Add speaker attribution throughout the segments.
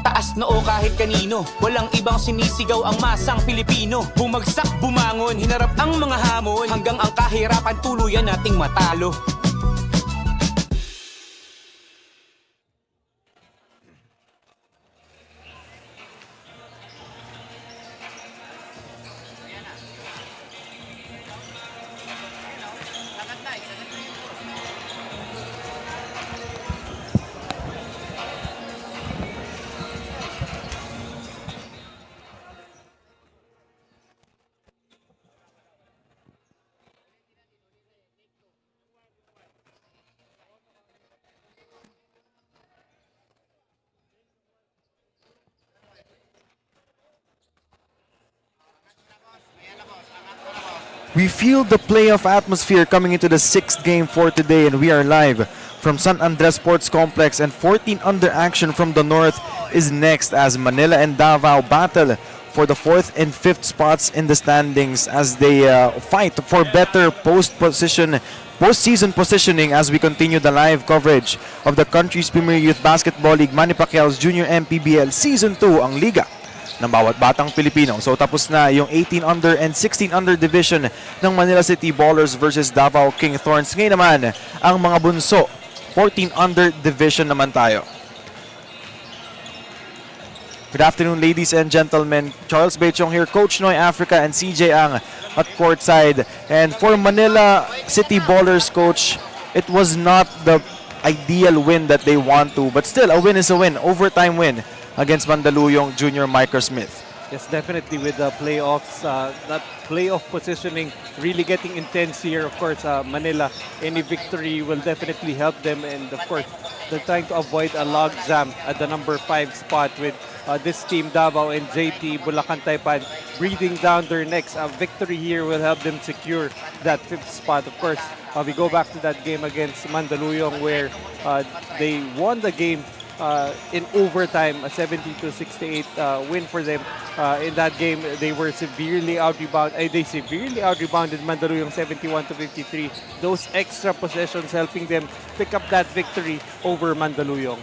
Speaker 1: Taas noo kahit kanino, walang ibang sinisigaw ang masang Pilipino. Bumagsak, bumangon, hinarap ang mga hamon, hanggang ang kahirapan tuluyan nating matalo.
Speaker 2: We feel the playoff atmosphere coming into the 6th game for today, and we are live from San Andres Sports Complex, and 14 under action from the north is next as Manila and Davao battle for the 4th and 5th spots in the standings as they fight for better postseason positioning as we continue the live coverage of the country's Premier Youth Basketball League, Manny Pacquiao's Junior MPBL Season 2, ang liga ng bawat batang Pilipino. So tapos na yung 18 under and 16 under division ng Manila City Ballers versus Davao King Thorns. Ngayon naman, ang mga bunso, 14 under division naman tayo. Good afternoon, ladies and gentlemen. Charles Bechong here, Coach Noy Africa and CJ Ang at courtside. And for Manila City Ballers, Coach, it was not the ideal win that they want to, but still, a win is a win. Overtime win against Mandaluyong Junior Microsmith.
Speaker 3: Yes, definitely with the playoffs, that playoff positioning really getting intense here. Of course, Manila, any victory will definitely help them. And of course, they're trying to avoid a logjam at the number 5 spot with this team, Davao and JT Bulacan Taipan, breathing down their necks. A victory here will help them secure that 5th spot. Of course, we go back to that game against Mandaluyong where they won the game in overtime, a 70-68 win for them. In that game, they were severely out-rebounded. They severely out-rebounded Mandaluyong 71-53. Those extra possessions helping them pick up that victory over Mandaluyong.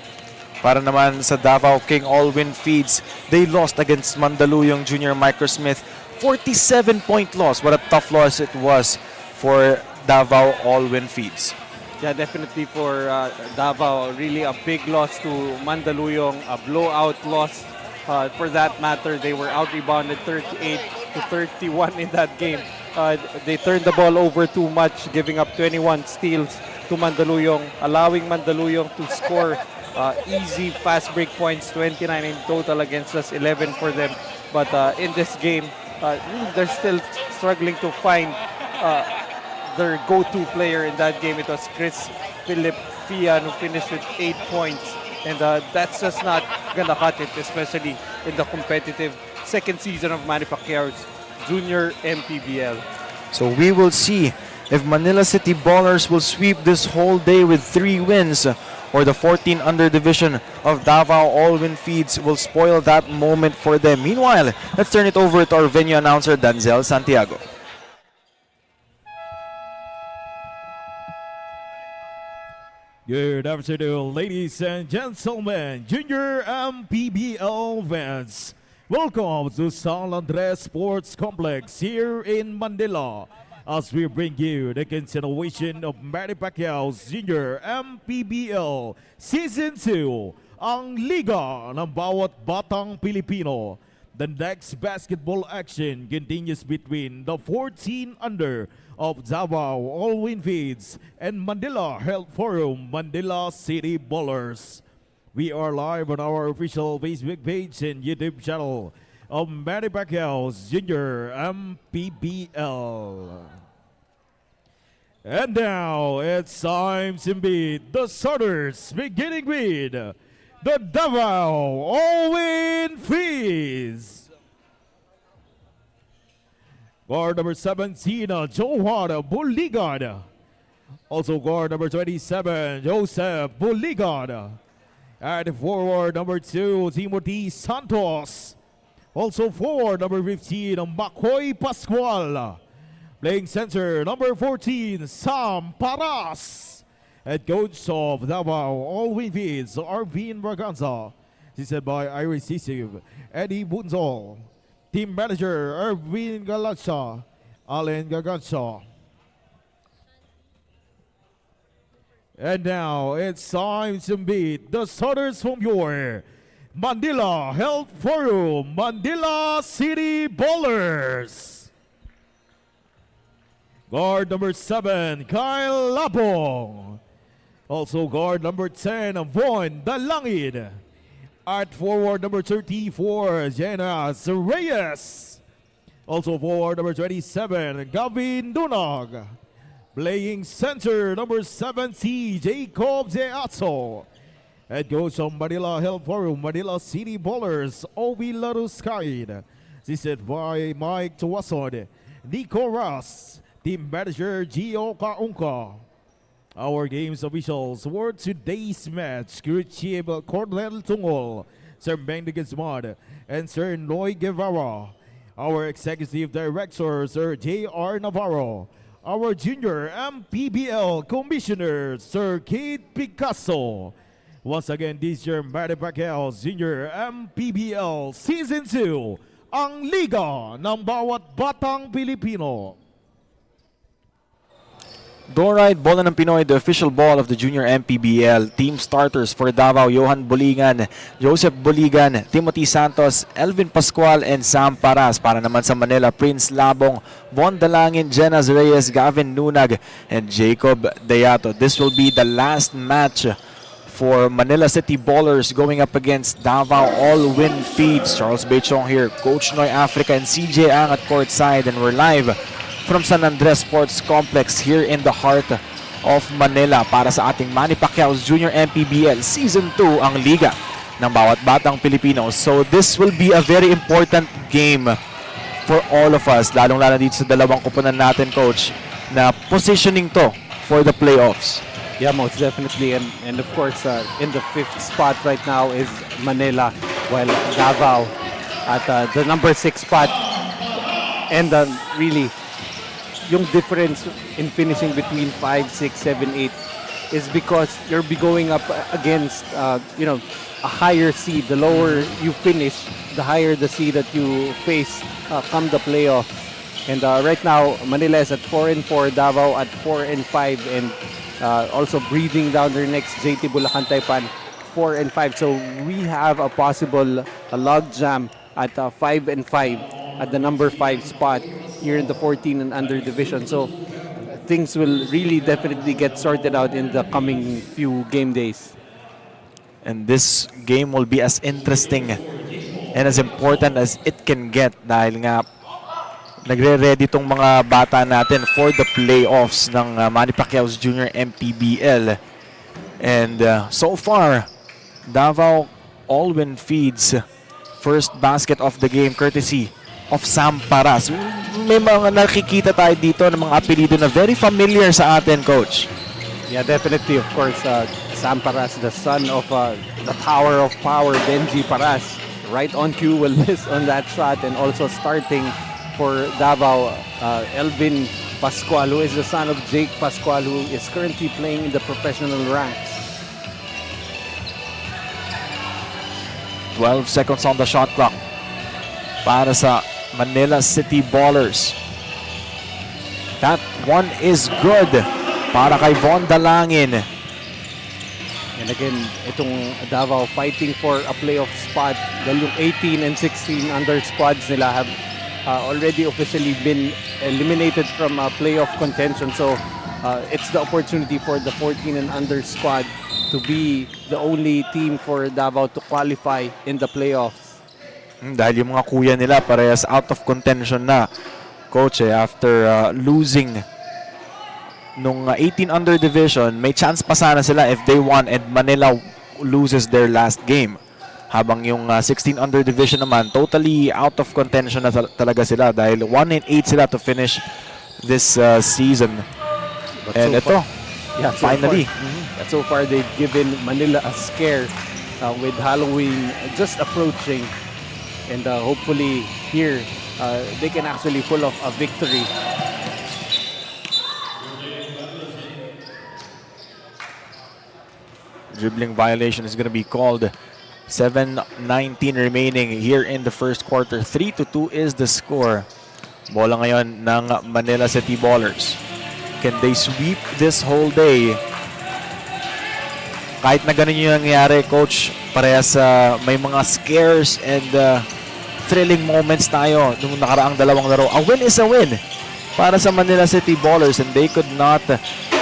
Speaker 2: Para naman sa Davao King all-win feeds, they lost against Mandaluyong Junior Microsmith. 47-point loss. What a tough loss it was for Davao all-win feeds.
Speaker 3: Yeah, definitely for Davao, really a big loss to Mandaluyong, a blowout loss. For that matter, they were out-rebounded 38-31 in that game. They turned the ball over too much, giving up 21 steals to Mandaluyong, allowing Mandaluyong to score easy fast break points, 29 in total against us, 11 for them. But in this game, they're still struggling to find their go-to player in that game. It was Chris Philip Fian who finished with 8 points. And that's just not gonna cut it, especially in the competitive second season of Manny Pacquiao's Junior MPBL.
Speaker 2: So we will see if Manila City Ballers will sweep this whole day with 3 wins, or the 14 under division of Davao all-win feeds will spoil that moment for them. Meanwhile, let's turn it over to our venue announcer, Danzel Santiago.
Speaker 4: Good afternoon, ladies and gentlemen, Junior MPBL fans. Welcome to San Andres Sports Complex here in Manila as we bring you the continuation of Manny Pacquiao's Junior MPBL Season 2, ang Liga ng Bawat Batang Pilipino. The next basketball action continues between the 14 under of Davao all-win feeds and Manila Health Forum Manila City Ballers. We are live on our official Facebook page and YouTube channel of Manny Pacquiao's Junior MPBL. And now it's time to meet the starters, beginning with the Davao all-win feeds. Guard number 17, Johan Buligad. Also guard number 27, Joseph Buligad. At forward number 2, Timothy Santos. Also forward number 15, Makoy Pascual. Playing center number 14, Sam Paras. Head coach of Davao All-Win Feeds, Arvin Braganza. Assisted by Iris Sisiv, Eddie Bunzol. Team manager, Erwin Galacha, Allen Gagancha. And now it's time to meet the starters from your Manila Health Forum, Manila City Bowlers. Guard number 7, Kyle Labong. Also guard number 10, Von Dalangid. At forward number 34, Jenas Reyes. Also forward number 27, Gavin Dunag. Playing center number 70, Jacob Zeato. Head coach of Manila Health Forum, Manila City Bowlers, Obi Laruskaid. Assisted by Mike Tuwason, Nico Ross. Team manager, Gio Kaunka. Our games officials for today's match, Crew Chief Cornel Tungol, Sir Meng Gizmod, and Sir Noy Guevara. Our executive director, Sir J.R. Navarro. Our junior MPBL commissioner, Sir Kate Picasso. Once again, this year, Manny Pacquiao Junior MPBL Season 2, ang liga ng bawat batang Pilipino.
Speaker 2: Doride, bola ng Pinoy, the official ball of the Junior MPBL. Team starters for Davao, Johan Boligan, Joseph Boligan, Timothy Santos, Elvin Pascual, and Sam Paras. Para naman sa Manila, Prince Labong, Von Dalangin, Jenas Reyes, Gavin Nunag, and Jacob Dayato. This will be the last match for Manila City Bowlers going up against Davao All-Win Feeds. Charles Bechong here, Coach Noy Africa, and CJ Ang at courtside, and we're live from San Andres Sports Complex here in the heart of Manila para sa ating Manny Pacquiao's Junior MPBL Season 2, ang liga ng bawat batang Pilipino. So this will be a very important game for all of us, lalong-lalo dito sa dalawang kupunan natin, Coach, na positioning to for the playoffs.
Speaker 3: Yeah, most definitely. And of course, in the 5th spot right now is Manila, while Davao at the number 6 spot. And really, yung difference in finishing between 5, 6, 7, 8 is because you'll be going up against, a higher seed. The lower you finish, the higher the seed that you face come the playoff. And right now, Manila is at 4-4, Davao at 4-5, and also breathing down their next JT Bulacan Taipan 4-5. So we have a possible log jam at 5-5 at the number 5 spot here in the 14 and under division. So things will really definitely get sorted out in the coming few game days.
Speaker 2: And this game will be as interesting and as important as it can get dahil nga nagre-ready tong mga bata natin for the playoffs ng Manny Pacquiao's Junior MPBL. And so far, Davao All-Win Feeds first basket of the game courtesy of Sam Paras. May mga nakikita tayo dito ng mga apelido na very familiar sa atin, Coach.
Speaker 3: Yeah, definitely. Of course, Sam Paras, the son of the Tower of Power, Benji Paras. Right on cue, will miss on that shot. And also starting for Davao, Elvin Pascual, who is the son of Jake Pascual, who is currently playing in the professional ranks.
Speaker 2: 12 seconds on the shot clock para sa Manila City Bowlers. That one is good para kay Von Dalangin.
Speaker 3: And again, itong Davao fighting for a playoff spot. Dahil yung 18 and 16 under squads nila have already officially been eliminated from playoff contention. So it's the opportunity for the 14 and under squad to be the only team for Davao to qualify in the playoffs.
Speaker 2: Dahil yung mga kuya nila parehas out of contention na, Coach, after losing nung 18 under division, may chance pa sana sila if they won and Manila loses their last game. Habang yung 16 under division naman, totally out of contention na talaga sila dahil 1-8 sila to finish this season.
Speaker 3: But
Speaker 2: and
Speaker 3: so
Speaker 2: ito,
Speaker 3: yeah,
Speaker 2: finally.
Speaker 3: So far they've given Manila a scare with Halloween just approaching. And hopefully here, they can actually pull off a victory.
Speaker 2: Dribbling violation is going to be called. 7:19 remaining here in the first quarter. 3-2 is the score. Bola ngayon ng Manila City Ballers. Can they sweep this whole day? Kahit na ganun yung nangyayari, Coach, parehas may mga scares and thrilling moments tayo nung nakaraang dalawang laro. A win is a win para sa Manila City Ballers, and they could not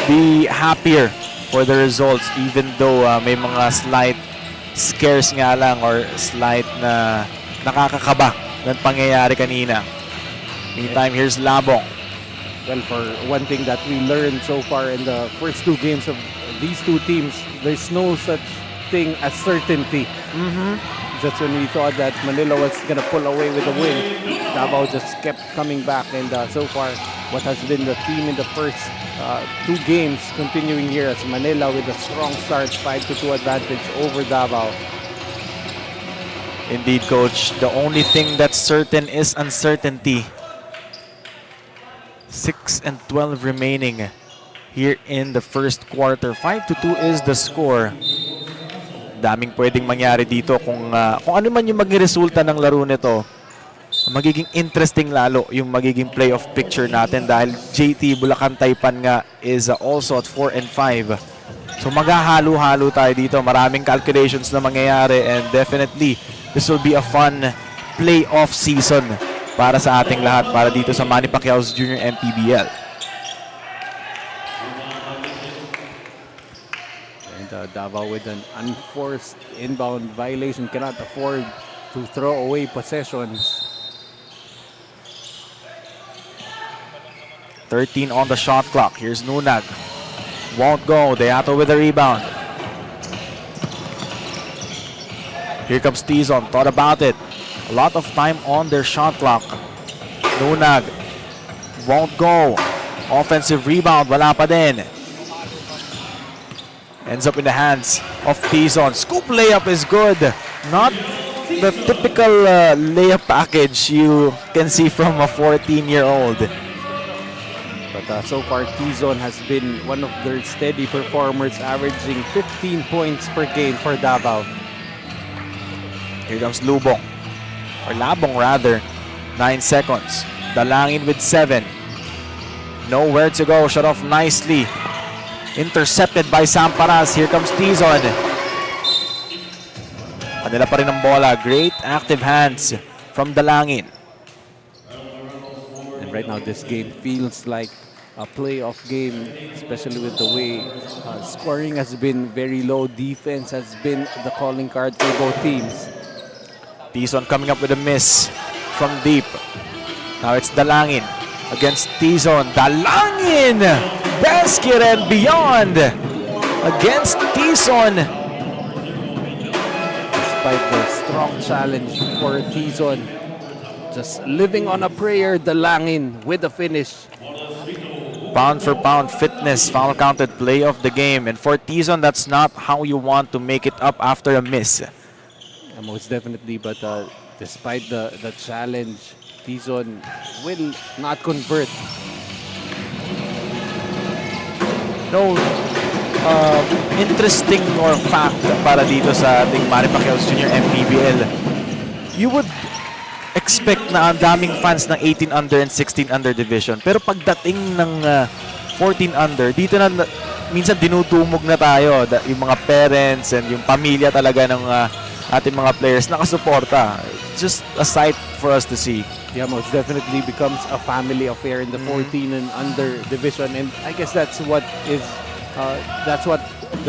Speaker 2: be happier for the results even though may mga slight scares nga lang or slight na nakakakaba ng pangyayari kanina. Meantime, here's Labong.
Speaker 3: Well, for one thing that we learned so far in the first two games of these two teams, there's no such thing as certainty. Just when we thought that Manila was going to pull away with a win, Davao just kept coming back. And so far, what has been the theme in the first two games continuing here as Manila with a strong start, 5-2 advantage over Davao.
Speaker 2: Indeed, Coach. The only thing that's certain is uncertainty. 6:12 remaining here in the first quarter. 5-2 is the score. Daming pwedeng mangyari dito kung ano man yung maging resulta ng laro nito. Magiging interesting lalo yung magiging playoff picture natin dahil JT Bulacan Taipan nga is also at 4-5. So maghahalo-halo tayo dito. Maraming calculations na mangyayari, and definitely this will be a fun playoff season para sa ating lahat, para dito sa Manny Pacquiao's Junior MPBL.
Speaker 3: And Davao with an unforced inbound violation cannot afford to throw away possessions.
Speaker 2: 13 on the shot clock. Here's Nunag. Won't go. Deato with the rebound. Here comes Tizon. Thought about it. A lot of time on their shot clock. Nunag. Won't go. Offensive rebound. Wala pa din. Ends up in the hands of Tizon. Scoop layup is good. Not the typical layup package you can see from a 14-year-old.
Speaker 3: But so far, Tizon has been one of their steady performers, averaging 15 points per game for Davao.
Speaker 2: Here comes Lubong. Or Labong rather. 9 seconds. Dalangin with 7. Nowhere to go. Shut off nicely. Intercepted by Samparas. Here comes Tizon. Kanila pa rin ang bola. Great active hands from Dalangin.
Speaker 3: And right now, this game feels like a playoff game, especially with the way scoring has been very low. Defense has been the calling card for both teams.
Speaker 2: Tizon coming up with a miss from deep. Now it's Dalangin against Tizon. Dalangin! Basket and beyond against Tizon.
Speaker 3: Despite the strong challenge for Tizon, just living on a prayer, Dalangin with the finish.
Speaker 2: Pound for pound fitness, foul counted play of the game. And for Tizon, that's not how you want to make it up after a miss.
Speaker 3: Most definitely, but despite the challenge, Tizon will not convert.
Speaker 2: No interesting or fact para dito sa ating Manny Pacquiao's Junior MPBL. You would expect na ang daming fans ng 18 under and 16 under division. Pero pagdating ng 14 under, dito na minsan dinudumog na tayo. Yung mga parents and yung pamilya talaga ng ating mga players nakasuporta. Just a sight for us to see.
Speaker 3: Yeah, most definitely becomes a family affair in the 14 and under division, and I guess that's what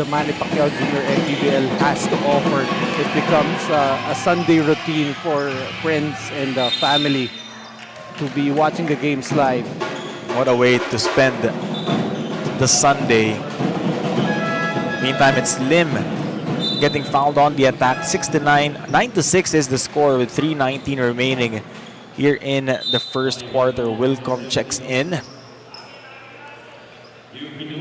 Speaker 3: the Manny Pacquiao Junior MPBL has to offer. It becomes a Sunday routine for friends and family to be watching the games live.
Speaker 2: What a way to spend the Sunday. Meantime, it's Lim getting fouled on the attack. 9-6 is the score with 3:19 remaining here in the first quarter. Wilcom checks in.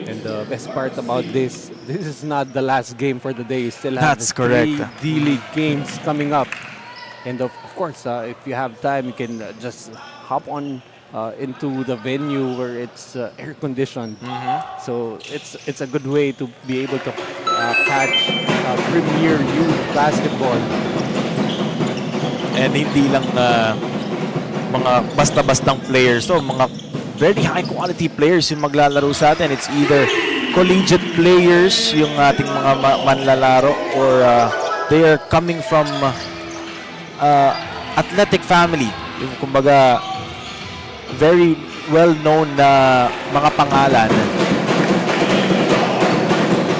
Speaker 3: And And the best part about this is not the last game for the day. You still have
Speaker 2: That's correct.
Speaker 3: 3 D-League games coming up. And of course, if you have time, you can just hop on into the venue where it's air conditioned. So it's a good way to be able to catch Premier Youth basketball.
Speaker 2: And hindi lang mga basta-bastang players to, mga very high quality players yung maglalaro sa atin. It's either collegiate players yung ating mga manlalaro, or they are coming from athletic family. Yung kumbaga very well known na mga pangalan.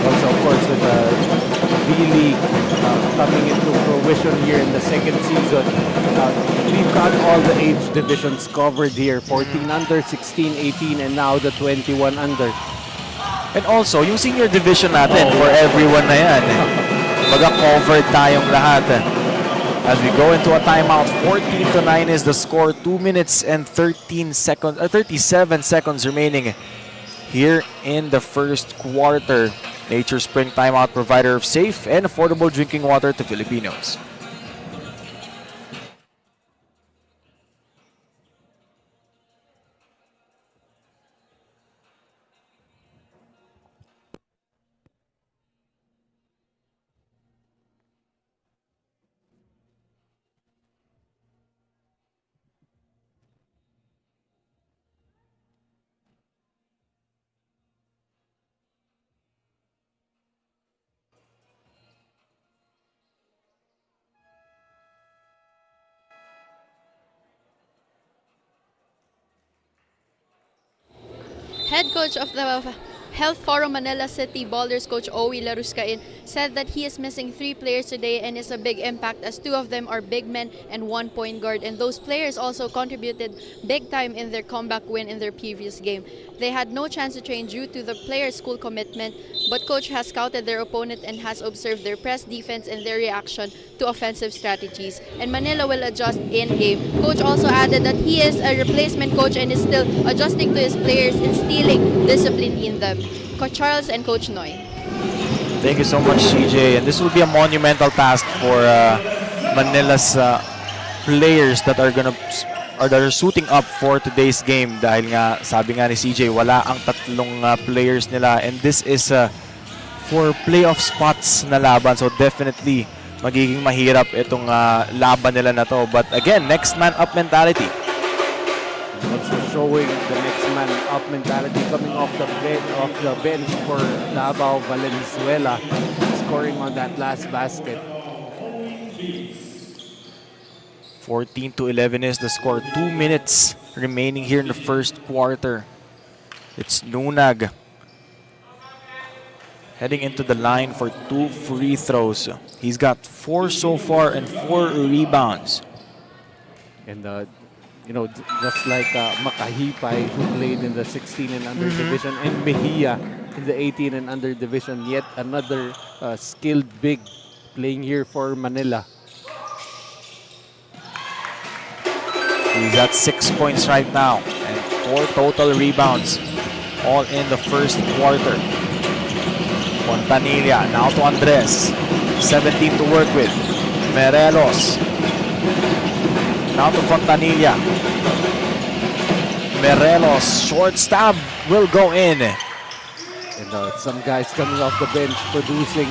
Speaker 3: Also, of course, with the D-League coming into fruition here in the second season, we've got all the age divisions covered here. 14 under, 16, 18, and now the 21 under.
Speaker 2: And also, yung senior division natin, for everyone na yan. Kumbaga covered tayong lahat. As we go into a timeout, 14-9 is the score. 2 minutes and 37 seconds remaining here in the first quarter. Nature Spring Timeout, provider of safe and affordable drinking water to Filipinos.
Speaker 5: Head coach of the Health Forum Manila City Boulders, Coach Owie Laruscain, said that he is missing 3 players today and is a big impact as 2 of them are big men and 1 point guard. And those players also contributed big time in their comeback win in their previous game. They had no chance to train due to the players' school commitment, but coach has scouted their opponent and has observed their press defense and their reaction to offensive strategies. And Manila will adjust in-game. Coach also added that he is a replacement coach and is still adjusting to his players, instilling discipline in them. Coach Charles and Coach Noy.
Speaker 2: Thank you so much, CJ. And this will be a monumental task for Manila's players that are suiting up for today's game. Dahil nga, sabi nga ni CJ, wala ang tatlong players nila. And this is for playoff spots na laban. So definitely, magiging mahirap itong laban nila na to. But again, next man up mentality.
Speaker 3: Also showing the next man up mentality coming off the bench for Davao Valenzuela, scoring on that last basket.
Speaker 2: 14-11 is the score. 2 minutes remaining here in the first quarter. It's Nunag heading into the line for 2 free throws. He's got 4 so far and 4 rebounds.
Speaker 3: And you know, just like Makahipay, who played in the 16 and under division, and Mejia in the 18 and under division, yet another skilled big playing here for Manila.
Speaker 2: He's at 6 points right now and 4 total rebounds, all in the first quarter. Fontanilla now to Andres, 17 to work with. Morelos now to Fontanilla. Morelos, short stab will go in.
Speaker 3: And some guys coming off the bench producing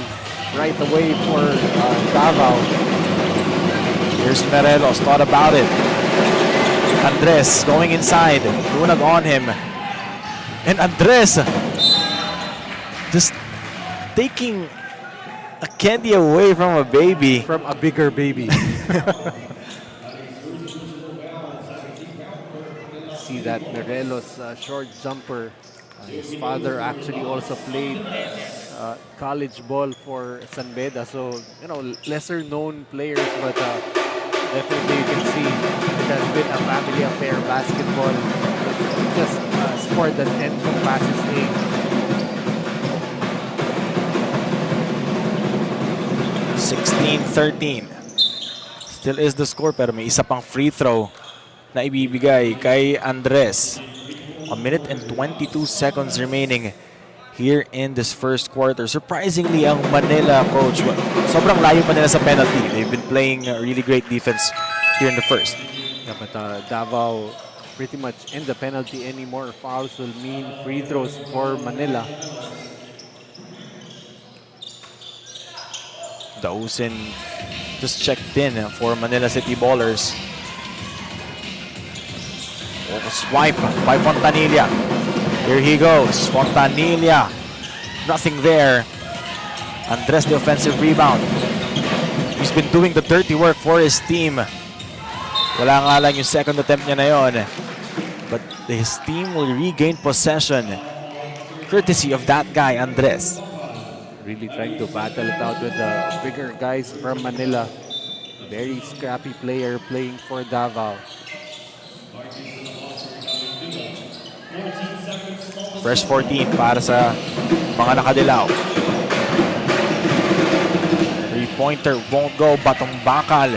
Speaker 3: right away for Davao.
Speaker 2: Here's Morelos, thought about it. Andres going inside, Lunag on him. And Andres just taking a candy away from a baby.
Speaker 3: From a bigger baby. See that Morelos short jumper. His father actually also played college ball for San Beda, so you know, lesser known players, but definitely you can see it has been a family affair. Basketball, just a sport that encompasses age.
Speaker 2: 16-13. Still is the score, pero may isa pang free throw na ibibigay kay Andres. 1 minute and 22 seconds remaining here in this first quarter. Surprisingly, ang Manila coach, sobrang layo pa nila sa penalty. They've been playing really great defense here in the first.
Speaker 3: Yeah, but Davao pretty much in the penalty. Any more fouls will mean free throws for Manila.
Speaker 2: Dausin just checked in for Manila City Ballers. Oh, swipe by Fontanilla. Here he goes. Fontanilla. Nothing there. Andres the offensive rebound. He's been doing the dirty work for his team. Wala nga lang yung second attempt niya na yun. But his team will regain possession. Courtesy of that guy, Andres.
Speaker 3: Really trying to battle it out with the bigger guys from Manila. Very scrappy player playing for Davao.
Speaker 2: Fresh 14 para sa mga nakadilaw. Three-pointer won't go. Batong Bakal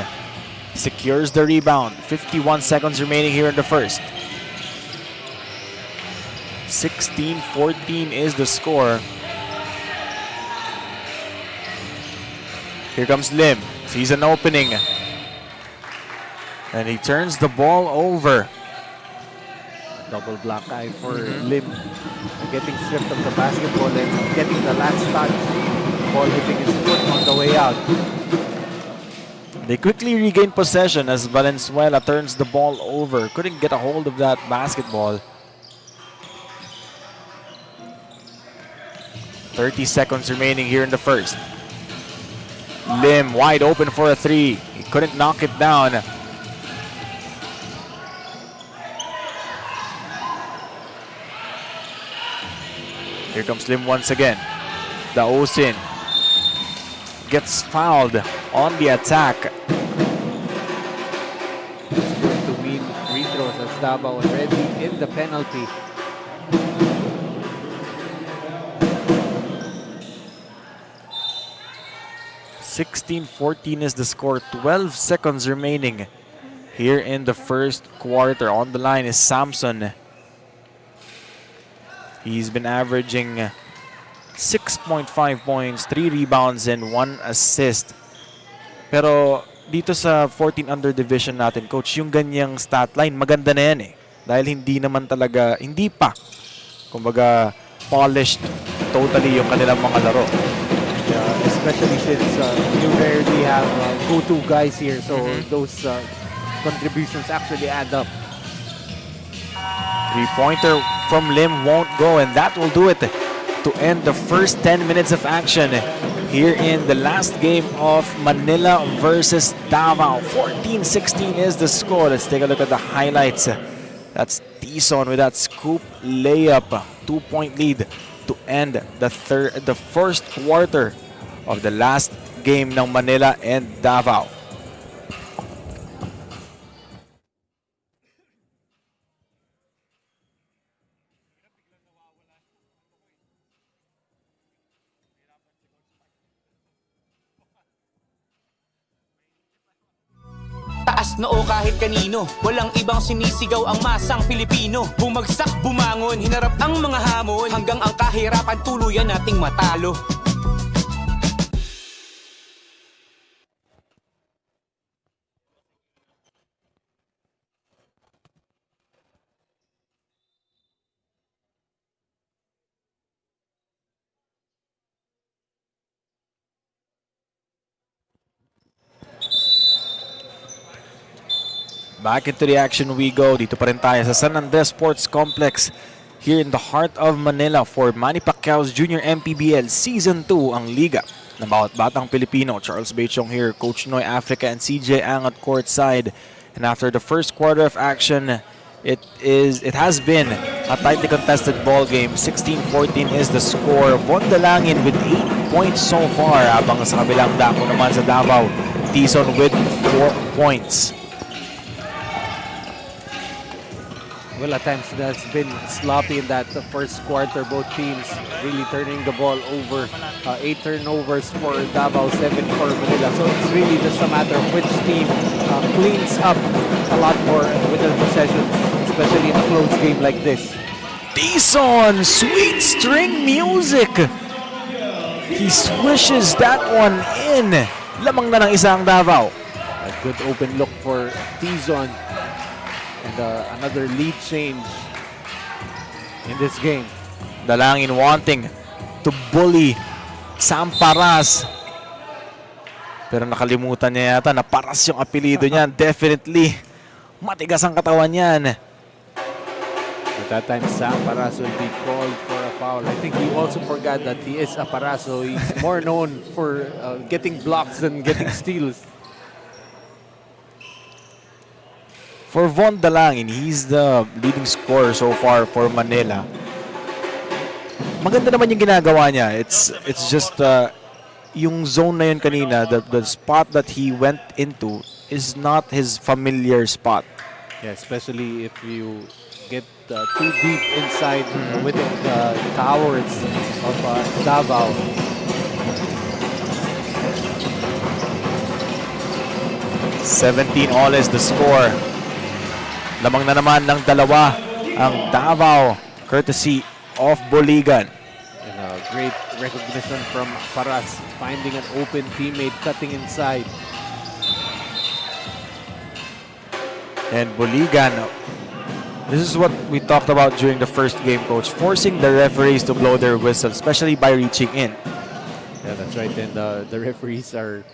Speaker 2: secures the rebound. 51 seconds remaining here in the first. 16-14 is the score. Here comes Lim. Sees an opening. And he turns the ball over.
Speaker 3: Double black eye for Lim. Getting stripped of the basketball and getting the last touch. Ball hitting his foot on the way out.
Speaker 2: They quickly regain possession as Valenzuela turns the ball over. Couldn't get a hold of that basketball. 30 seconds remaining here in the first. Lim wide open for a three. He couldn't knock it down. Here comes Lim once again. Dausin gets fouled on the attack.
Speaker 3: It's going to mean free throws as Davao already in the penalty.
Speaker 2: (16-14) is the score. 12 seconds remaining here in the first quarter. On the line is Samson. He's been averaging 6.5 points, 3 rebounds, and 1 assist. Pero dito sa 14 under division natin, coach, yung ganyang stat line, maganda na yan eh. Dahil hindi naman talaga, hindi pa, kumbaga, polished totally yung kanilang mga laro.
Speaker 3: Yeah, especially since you rarely have go-to guys here, so those contributions actually add up.
Speaker 2: Three-pointer from Lim won't go, and that will do it to end the first 10 minutes of action here in the last game of Manila versus Davao. 14-16 is the score. Let's take a look at the highlights. That's Tison with that scoop layup. 2-point lead to end the first quarter of the last game ng Manila and Davao.
Speaker 1: Taas noo kahit kanino, walang ibang sinisigaw ang masang Pilipino. Bumagsak, bumangon, hinarap ang mga hamon, hanggang ang kahirapan tuluyan nating matalo.
Speaker 2: Back into the action we go. Dito pa rin tayo sa San Andres Sports Complex here in the heart of Manila for Manny Pacquiao's Junior MPBL Season 2 ang liga ng bawat batang Pilipino. Charles Bechong here, Coach Noy Africa and CJ Ang at courtside. And after the first quarter of action, it has been a tightly contested ball game. 16-14 is the score. Von Dalangin with 8 points so far, habang sa kabilang dako naman sa Davao, Tison with 4 points.
Speaker 3: Well, at times that's been sloppy in that first quarter. Both teams really turning the ball over. 8 turnovers for Davao, 7 for Manila. So it's really just a matter of which team cleans up a lot more with their possessions, especially in a close game like this.
Speaker 2: Dison, sweet string music. He swishes that one in. Lamang na ng isang Davao.
Speaker 3: A good open look for Tizon. And another lead change in this game.
Speaker 2: Dalangin wanting to bully Samparas. Pero nakalimutan niya yata na Paras yung apelido niya. Definitely, matigas ang katawan niyan.
Speaker 3: At that time, Sam Paraso will be called for a foul. I think he also forgot that he is a Paraso. He's more known for getting blocks than getting steals.
Speaker 2: For Von Dalangin, he's the leading scorer so far for Manila. Maganda naman yung ginagawa niya. It's just yung zone na yun kanina, the spot that he went into is not his familiar spot.
Speaker 3: Yeah, especially if you get too deep inside within the towers of Davao.
Speaker 2: All is the score. Lamang na naman ng dalawa ang Davao, courtesy of Boligan.
Speaker 3: And great recognition from Paras, finding an open teammate, cutting inside.
Speaker 2: And Boligan, this is what we talked about during the first game, Coach. Forcing the referees to blow their whistle, especially by reaching in.
Speaker 3: Yeah, that's right. And the referees are,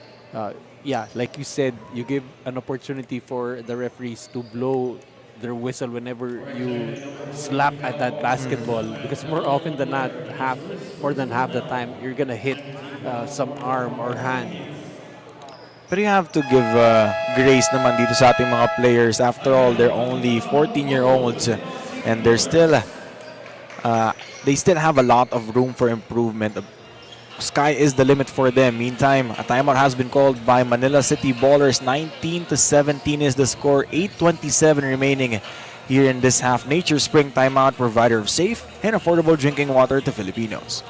Speaker 3: yeah, like you said, you give an opportunity for the referees to blow their whistle whenever you slap at that basketball, because more often than not, more than half the time, you're gonna hit some arm or hand.
Speaker 2: Pero you have to give grace naman dito sa ating mga players. After all, they're only 14-year-olds and they still have a lot of room for improvement. Sky is the limit for them. Meantime, a timeout has been called by Manila City Ballers. 19-17 is the score. 8:27 remaining here in this half. Nature Spring Timeout, provider of safe and affordable drinking water to Filipinos.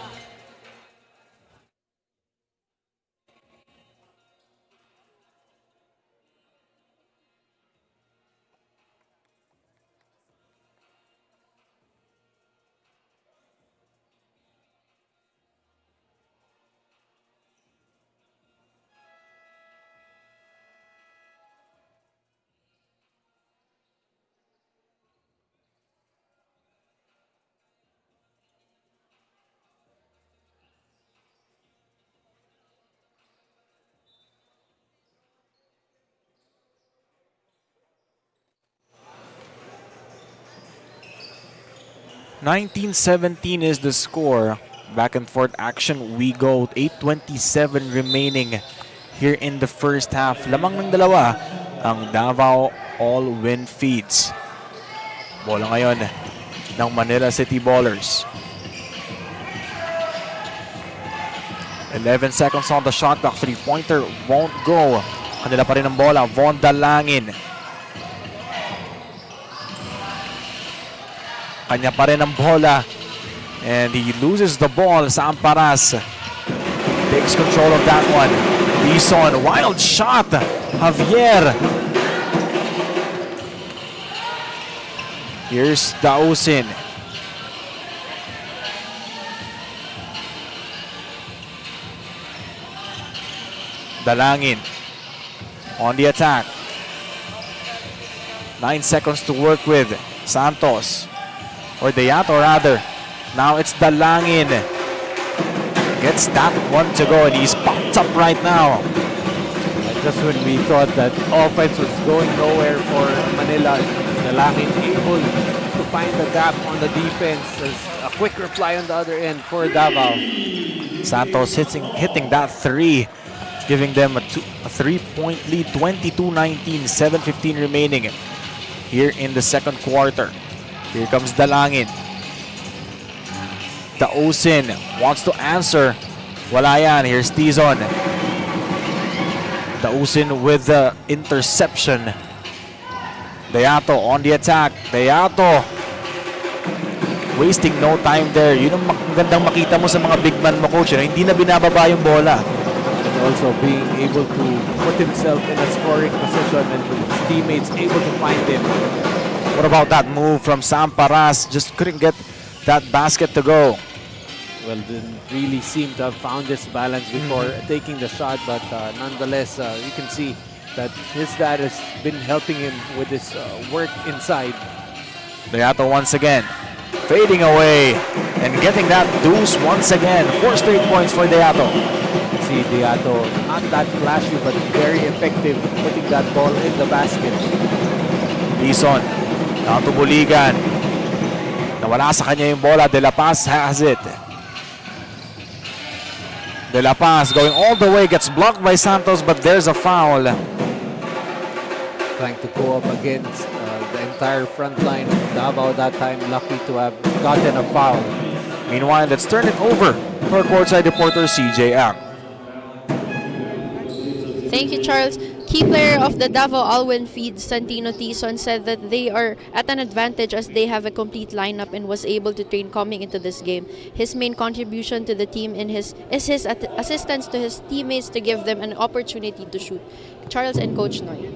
Speaker 2: (19:17) is the score. Back and forth action we go. 8:27 remaining here in the first half. Lamang ng dalawa ang Davao all-win feeds. Bola ngayon ng Manila City Ballers. 11 seconds on the shot clock. Three-pointer won't go. Kanila pa rin ang bola. Von Dalangin. Kanya pa rin ang bola. And he loses the ball. Samparas takes control of that one. Dison, wild shot. Javier. Here's Dausin. Dalangin on the attack. 9 seconds to work with. Santos. Or Deato rather. Now it's Dalangin. Gets that one to go and he's popped up right now.
Speaker 3: Just when we thought that offense was going nowhere for Manila, Dalangin able to find the gap on the defense. There's a quick reply on the other end for Davao.
Speaker 2: Santos hitting that three, giving them a 3-point lead. 22-19, 7:15 remaining here in the second quarter. Here comes Dalangin. Dausin wants to answer. Wala yan. Here's Tizon. Dausin with the interception. Deato on the attack. Deato wasting no time there. Yun ang magandang makita mo sa mga big man mo, coach. Hindi na binababa yung bola.
Speaker 3: And also being able to put himself in a scoring position and his teammates able to find him.
Speaker 2: What about that move from Samparas? Just couldn't get that basket to go.
Speaker 3: Well, didn't really seem to have found this balance before taking the shot, but nonetheless, you can see that his dad has been helping him with his work inside.
Speaker 2: Beato once again, fading away and getting that deuce once again. 4 straight points for Beato.
Speaker 3: See Beato, not that flashy, but very effective putting that ball in the basket.
Speaker 2: Dizon, down to Buligan. Nawala sa kanya yung bola. De La Paz has it. De La Paz going all the way, gets blocked by Santos, but there's a foul.
Speaker 3: Trying to go up against the entire front line of Davao that time, lucky to have gotten a foul.
Speaker 2: Meanwhile, let's turn it over for courtside reporter CJ Ang.
Speaker 5: Thank you, Charles. Key player of the Davao Alwyn feed, Santino Tison, said that they are at an advantage as they have a complete lineup and was able to train coming into this game. His main contribution to the team is his assistance to his teammates to give them an opportunity to shoot. Charles and Coach Noy.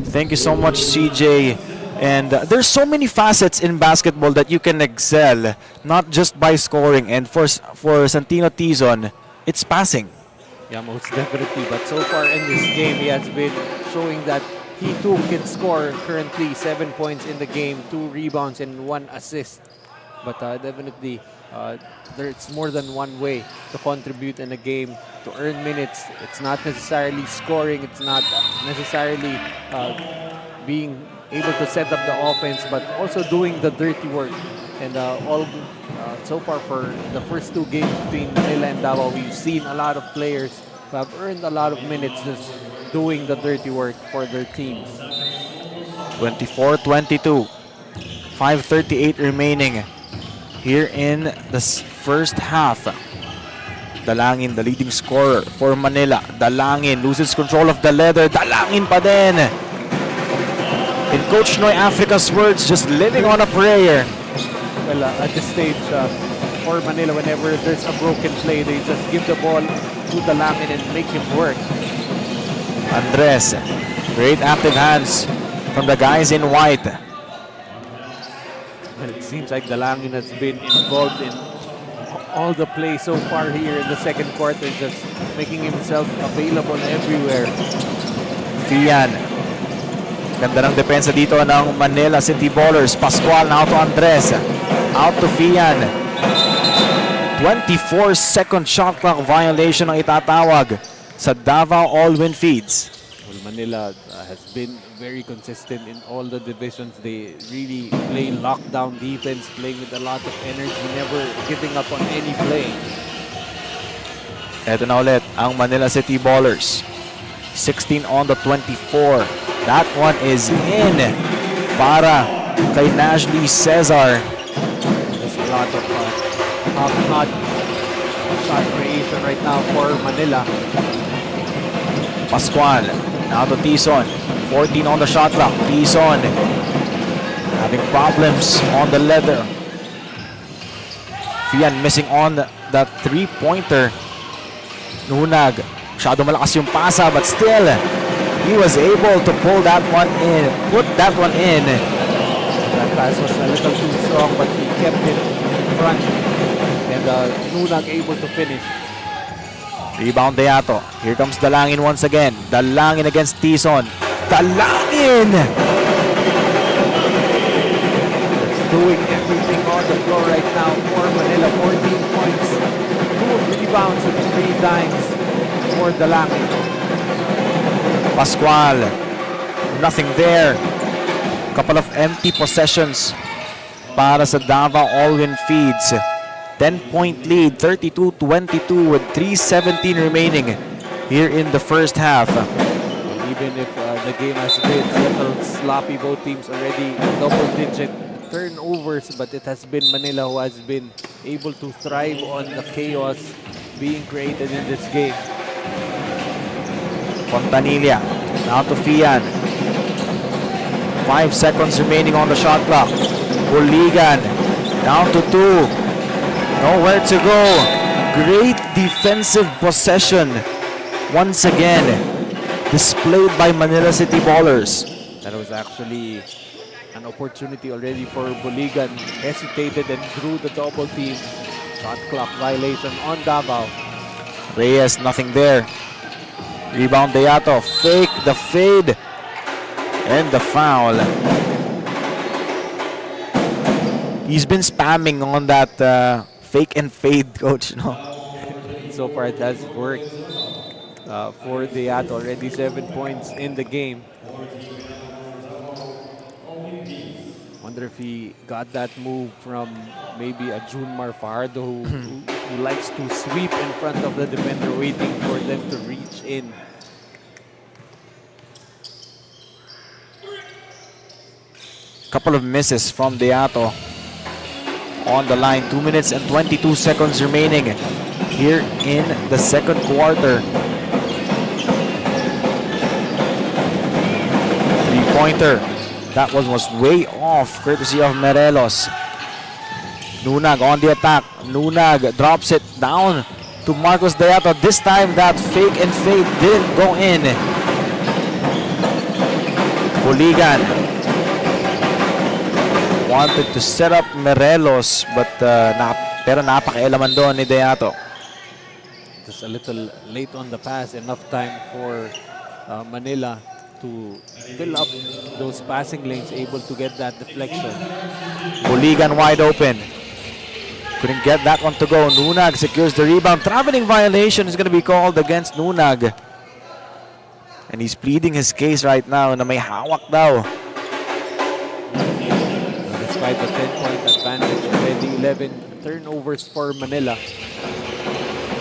Speaker 2: Thank you so much, CJ. And there's so many facets in basketball that you can excel, not just by scoring. And for Santino Tizon, it's passing.
Speaker 3: Yeah, most definitely. But so far in this game, he has been showing that he too can score. Currently 7 points in the game, 2 rebounds and 1 assist. But definitely, there's more than one way to contribute in a game, to earn minutes. It's not necessarily scoring. It's not necessarily being able to set up the offense, but also doing the dirty work. And so far for the first 2 games between Manila and Davao, we've seen a lot of players who have earned a lot of minutes just doing the dirty work for their teams.
Speaker 2: 24-22. 5:38 remaining here in the first half. Dalangin, the leading scorer for Manila. Dalangin loses control of the leather. Dalangin pa din. In Coach Noy Africa's words, just living on a prayer.
Speaker 3: Well, at this stage, for Manila, whenever there's a broken play, they just give the ball to Dalangin and make him work.
Speaker 2: Andres, great active hands from the guys in white.
Speaker 3: And it seems like Dalangin has been involved in all the plays so far here in the second quarter, just making himself available everywhere.
Speaker 2: Fian. Ganda ng depensa dito ng Manila City Ballers. Pascual now to Andres. Out to Fian. 24-second shot clock violation ang itatawag sa Davao All-Win Feeds.
Speaker 3: Well, Manila has been very consistent in all the divisions. They really play lockdown defense, playing with a lot of energy, never giving up on any play.
Speaker 2: Eto na ulit ang Manila City Ballers. 16 on the 24. That one is in para kay Najlee Cesar.
Speaker 3: There's a lot of top-notch shot creation right now for Manila.
Speaker 2: Pascual, now to Tizon. 14 on the shot clock. Tizon having problems on the leather. Fian missing on that three-pointer. Nunag, masyado malakas yung pasa, but still, he was able to pull that one in, put that one in.
Speaker 3: That pass was a little too strong, but he kept it in front. And Nunag able to finish.
Speaker 2: Rebound Beato. Here comes Dalangin once again. Dalangin against Tizon. Dalangin!
Speaker 3: Doing everything on the floor right now for Manila. 14 points, 2 rebounds, and 3 dimes for Dalangin.
Speaker 2: Pascual. Nothing there. Couple of empty possessions para sa Davao All-Win Feeds. 10-point lead, 32-22 with 3:17 remaining here in the first half.
Speaker 3: Even if the game has been a little sloppy, both teams already double-digit turnovers, but it has been Manila who has been able to thrive on the chaos being created in this game.
Speaker 2: Fontanilla, now to Fian. 5 seconds remaining on the shot clock. Buligan, down to 2. Nowhere to go. Great defensive possession once again displayed by Manila City Ballers.
Speaker 3: That was actually An opportunity already for Buligan. Hesitated and drew the double team. Shot clock violation on Davao.
Speaker 2: Reyes, nothing there. Rebound Deato, fake the fade, and the foul. He's been spamming on that fake and fade, coach. No?
Speaker 3: So far it has worked for Deato. Already 7 points in the game. Wonder if he got that move from maybe a Junmar Fajardo who likes to sweep in front of the defender, waiting for them to reach in.
Speaker 2: Couple of misses from Deato on the line. 2 minutes and 22 seconds remaining here in the second quarter. Three-pointer. That one was way off, courtesy of Morelos. Nunag on the attack. Nunag drops it down to Marcos Deato. This time that fake and fade didn't go in. Buligan wanted to set up Morelos, but pero napakialaman doon ni Deato.
Speaker 3: Just a little late on the pass. Enough time for Manila to fill up those passing lanes, able to get that deflection.
Speaker 2: Buligan wide open. Couldn't get that one to go. Nunag secures the rebound. Traveling violation is going to be called against Nunag. And he's pleading his case right now na may hawak daw.
Speaker 3: Despite the 10-point advantage, already 11 turnovers for Manila.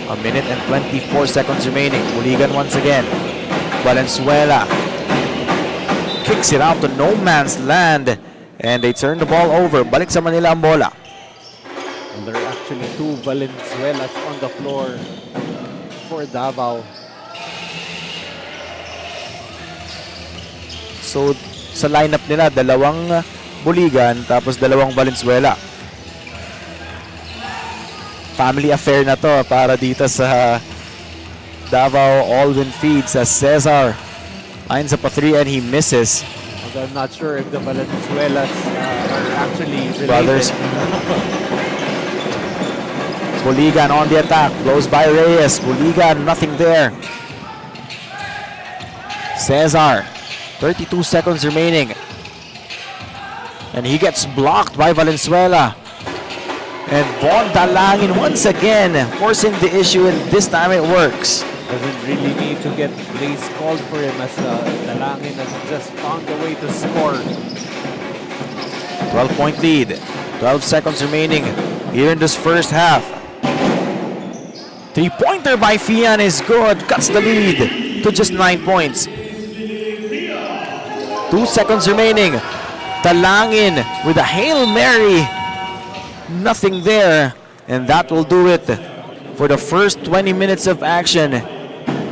Speaker 2: A minute and 24 seconds remaining. Buligan once again. Valenzuela kicks it out to no man's land. And they turn the ball over. Balik sa Manila ang bola.
Speaker 3: And there are actually two Valenzuelas on the floor for Davao.
Speaker 2: So sa lineup nila, dalawang Buligan tapos dalawang Valenzuela. Family affair na to para dito sa Davao All-Win Feeds as Cesar lines up a three and he misses.
Speaker 3: Although I'm not sure if the Valenzuelas are actually related.
Speaker 2: Brothers. Buligan on the attack, blows by Reyes. Buligan, nothing there. Cesar, 32 seconds remaining. And he gets blocked by Valenzuela. And Von Dalangin once again forcing the issue, and this time it works.
Speaker 3: Doesn't really need to get plays called for him as Dalangin has just found a way to score.
Speaker 2: 12-point lead. 12 seconds remaining here in this first half. Three-pointer by Fian is good. Cuts the lead to just 9 points. 2 seconds remaining. Dalangin with a Hail Mary. Nothing there. And that will do it for the first 20 minutes of action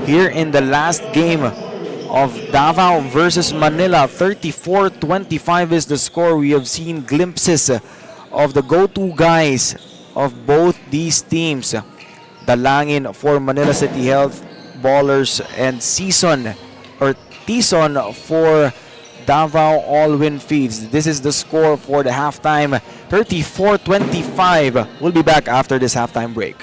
Speaker 2: here in the last game of Davao versus Manila. 34-25 is the score. We have seen glimpses of the go-to guys of both these teams. Dalangin for Manila City Health Ballers and Tison for Davao All-Win Feeds. This is the score for the halftime. 34-25. We'll be back after this halftime break.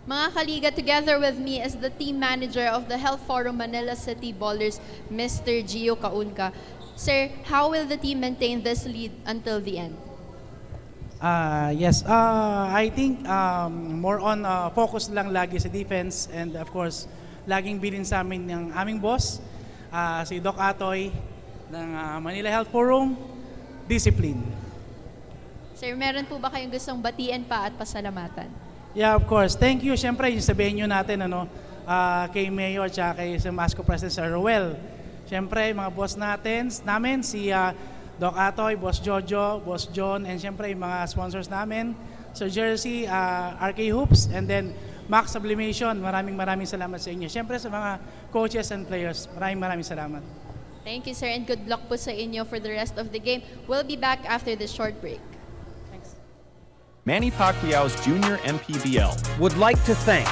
Speaker 5: Mga kaliga, together with me is the team manager of the Health Forum Manila City Ballers, Mr. Gio Kaunka. Sir, how will the team maintain this lead until the end?
Speaker 6: Yes, I think more on focus lang lagi sa defense and of course, laging bilin sa amin ng aming boss, si Doc Atoie ng Manila Health Forum, discipline.
Speaker 5: Sir, meron po ba kayong gustong batiin pa at pasalamatan?
Speaker 6: Yeah, of course. Thank you. Siyempre, yung sa venue natin, kay Mayor at kay sa Masco President Sir Roel. Siyempre, mga boss namin, si Doc Atoy, Boss Jojo, Boss John, and siyempre yung mga sponsors namin, Sir Jersey, RK Hoops, and then Max Sublimation. Maraming salamat sa inyo. Siyempre sa mga coaches and players, maraming salamat.
Speaker 5: Thank you, sir, and good luck po sa inyo for the rest of the game. We'll be back after this short break.
Speaker 7: Manny Pacquiao's Junior MPBL.
Speaker 8: Would like to thank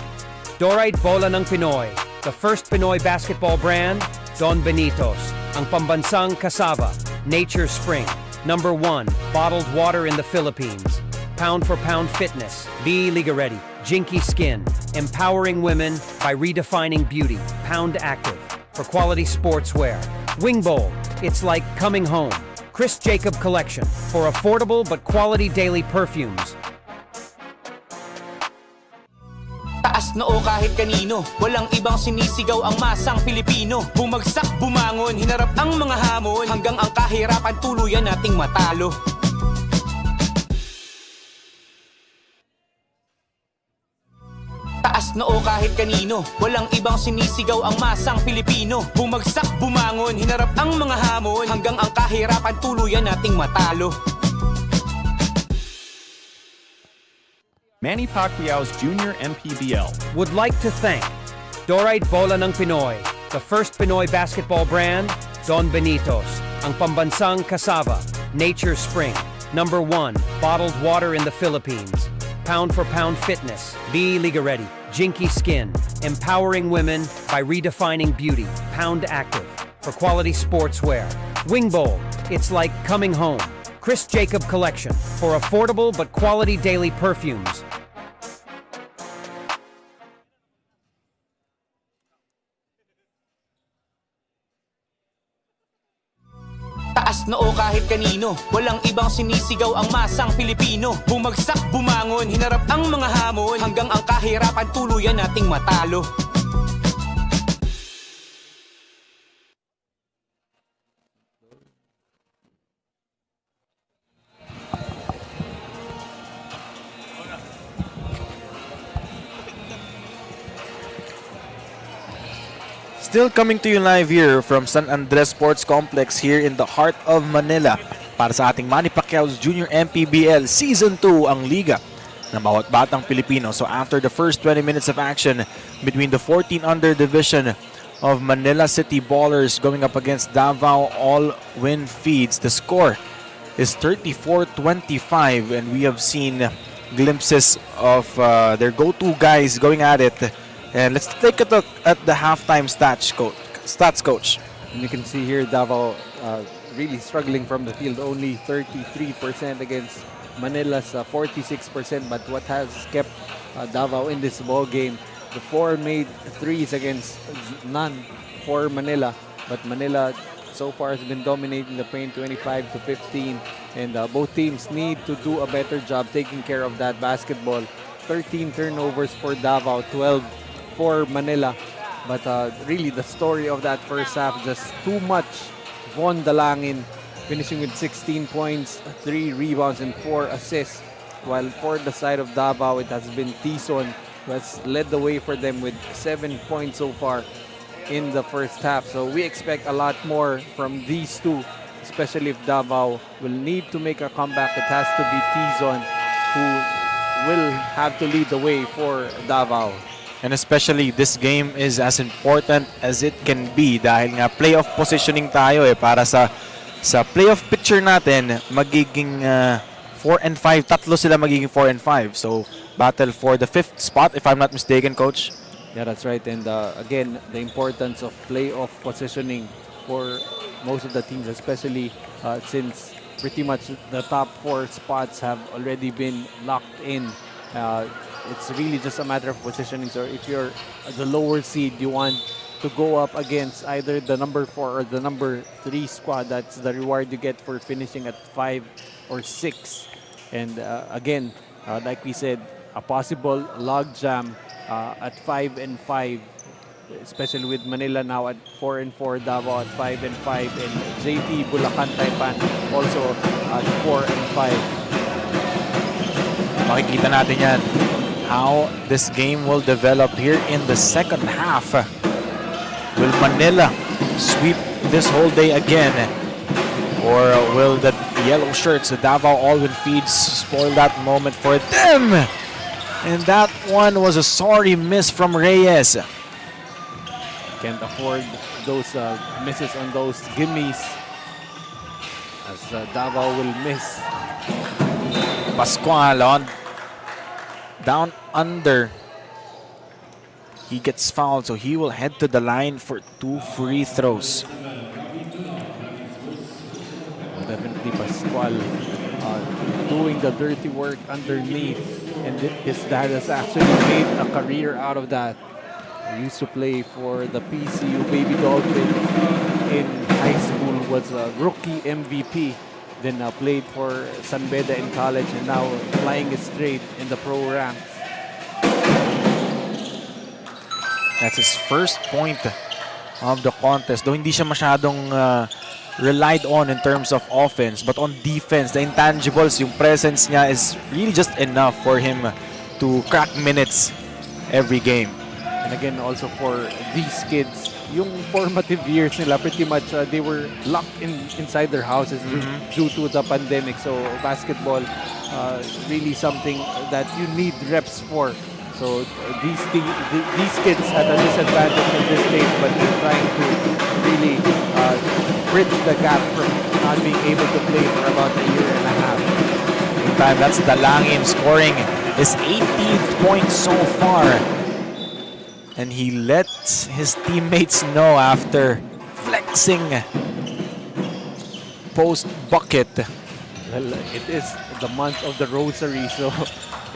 Speaker 8: Dorite Bola ng Pinoy, the first Pinoy basketball brand, Don Benitos, ang pambansang cassava, Nature Spring, #1 bottled water in the Philippines, Pound for Pound Fitness, Be Liga Ready, Jinky Skin, empowering women by redefining beauty, Pound Active, for quality sportswear, Wing Bowl, it's like coming home, Chris Jacob Collection, for affordable but quality daily perfumes.
Speaker 1: Taas noo kahit kanino, walang ibang sinisigaw ang masang Pilipino. Bumagsak, bumangon, hinarap ang mga hamon, hanggang ang kahirapan tuluyan nating matalo. Taas noo kahit kanino, walang ibang sinisigaw ang masang Pilipino. Bumagsak, bumangon, hinarap ang mga hamon, hanggang ang kahirapan tuluyan nating matalo.
Speaker 7: Manny Pacquiao's Junior MPBL.
Speaker 8: Would like to thank Dorite Bola ng Pinoy, the first Pinoy basketball brand, Don Benitos, ang pambansang cassava, Nature Spring, #1 bottled water in the Philippines, Pound for Pound Fitness, Be Liga Ready, Jinky Skin, empowering women by redefining beauty, Pound Active, for quality sportswear, Wing Bowl, it's like coming home, Chris Jacob Collection, for affordable but quality daily perfumes.
Speaker 1: Taas noo kahit kanino, walang ibang sinisigaw ang masang Pilipino. Bumagsak, bumangon, hinarap ang mga hamon, hanggang ang kahirapan tuluyan nating matalo.
Speaker 2: Still coming to you live here from San Andres Sports Complex here in the heart of Manila para sa ating Manny Pacquiao's Junior MPBL Season 2 ang liga ng bawat batang Pilipino. So after the first 20 minutes of action between the 14 under division of Manila City Ballers going up against Davao All-Win Feeds, the score is 34-25 and we have seen glimpses of their go-to guys going at it. And let's take a look at the halftime stats, coach.
Speaker 3: And you can see here Davao really struggling from the field, only 33% against Manila's 46%. But what has kept Davao in this ball game, the 4 made threes against none for Manila. But Manila so far has been dominating the paint 25-15. And both teams need to do a better job taking care of that basketball. 13 turnovers for Davao, 12 for Manila. But really the story of that first half, just too much. Von Dalangin finishing with 16 points, 3 rebounds and 4 assists. While for the side of Davao, it has been Tison who has led the way for them with 7 points so far in the first half. So we expect a lot more from these two, especially if Davao will need to make a comeback. It has to be Tison who will have to lead the way for Davao.
Speaker 2: And especially this game is as important as it can be dahil nga playoff positioning tayo para sa playoff picture natin magiging 4 and 5, tatlo sila magiging 4 and 5. So battle for the 5th spot if I'm not mistaken, coach.
Speaker 3: Yeah, that's right. And again, the importance of playoff positioning for most of the teams, especially since pretty much the top 4 spots have already been locked in. it's really just a matter of positioning. So if you're the lower seed, you want to go up against either the number 4 or the number 3 squad. That's the reward you get for finishing at 5 or 6. And again, like we said, a possible log jam at 5 and 5, especially with Manila now at 4 and 4, Davao at 5 and 5, and JT Bulacan Taipan also at 4 and 5.
Speaker 2: Makikita natin yan, how this game will develop here in the second half. Will Manila sweep this whole day again? Or will the yellow shirts, the Davao All-Win Feeds, spoil that moment for them? And that one was a sorry miss from Reyes.
Speaker 3: Can't afford those misses on those gimmies, as Davao will miss.
Speaker 2: Pascual on down under. He gets fouled, so he will head to the line for 2 free throws.
Speaker 3: Definitely Pascual doing the dirty work underneath, and his dad has actually made a career out of that. He used to play for the PCU Baby Dolphins in high school, was a rookie MVP, then played for San Beda in college, and now flying straight in the pro ranks.
Speaker 2: That's his first point of the contest. Though hindi siya masyadong relied on in terms of offense, but on defense, the intangibles, yung presence niya is really just enough for him to crack minutes every game.
Speaker 3: And again, also for these kids, yung formative years nila, pretty much they were locked inside their houses due to the pandemic. So basketball, really something that you need reps for. So these kids had a disadvantage at this stage, but they're trying to really bridge the gap from not being able to play for about a year and a half.
Speaker 2: Meantime, that's Dalangin scoring his 18th point so far. And he lets his teammates know after flexing post bucket.
Speaker 3: Well, it is the month of the rosary, so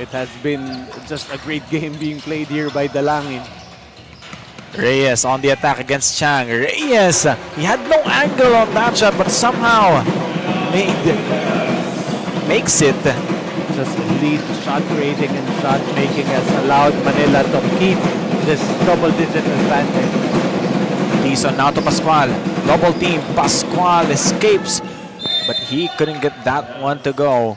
Speaker 3: it has been just a great game being played here by Dalangin.
Speaker 2: Reyes on the attack against Chang. Reyes, he had no angle on that shot, but somehow makes it.
Speaker 3: Just lead shot rating and shot making has allowed Manila to keep this double-digit advantage.
Speaker 2: Dison now to Pascual. Double team. Pascual escapes, but he couldn't get that one to go.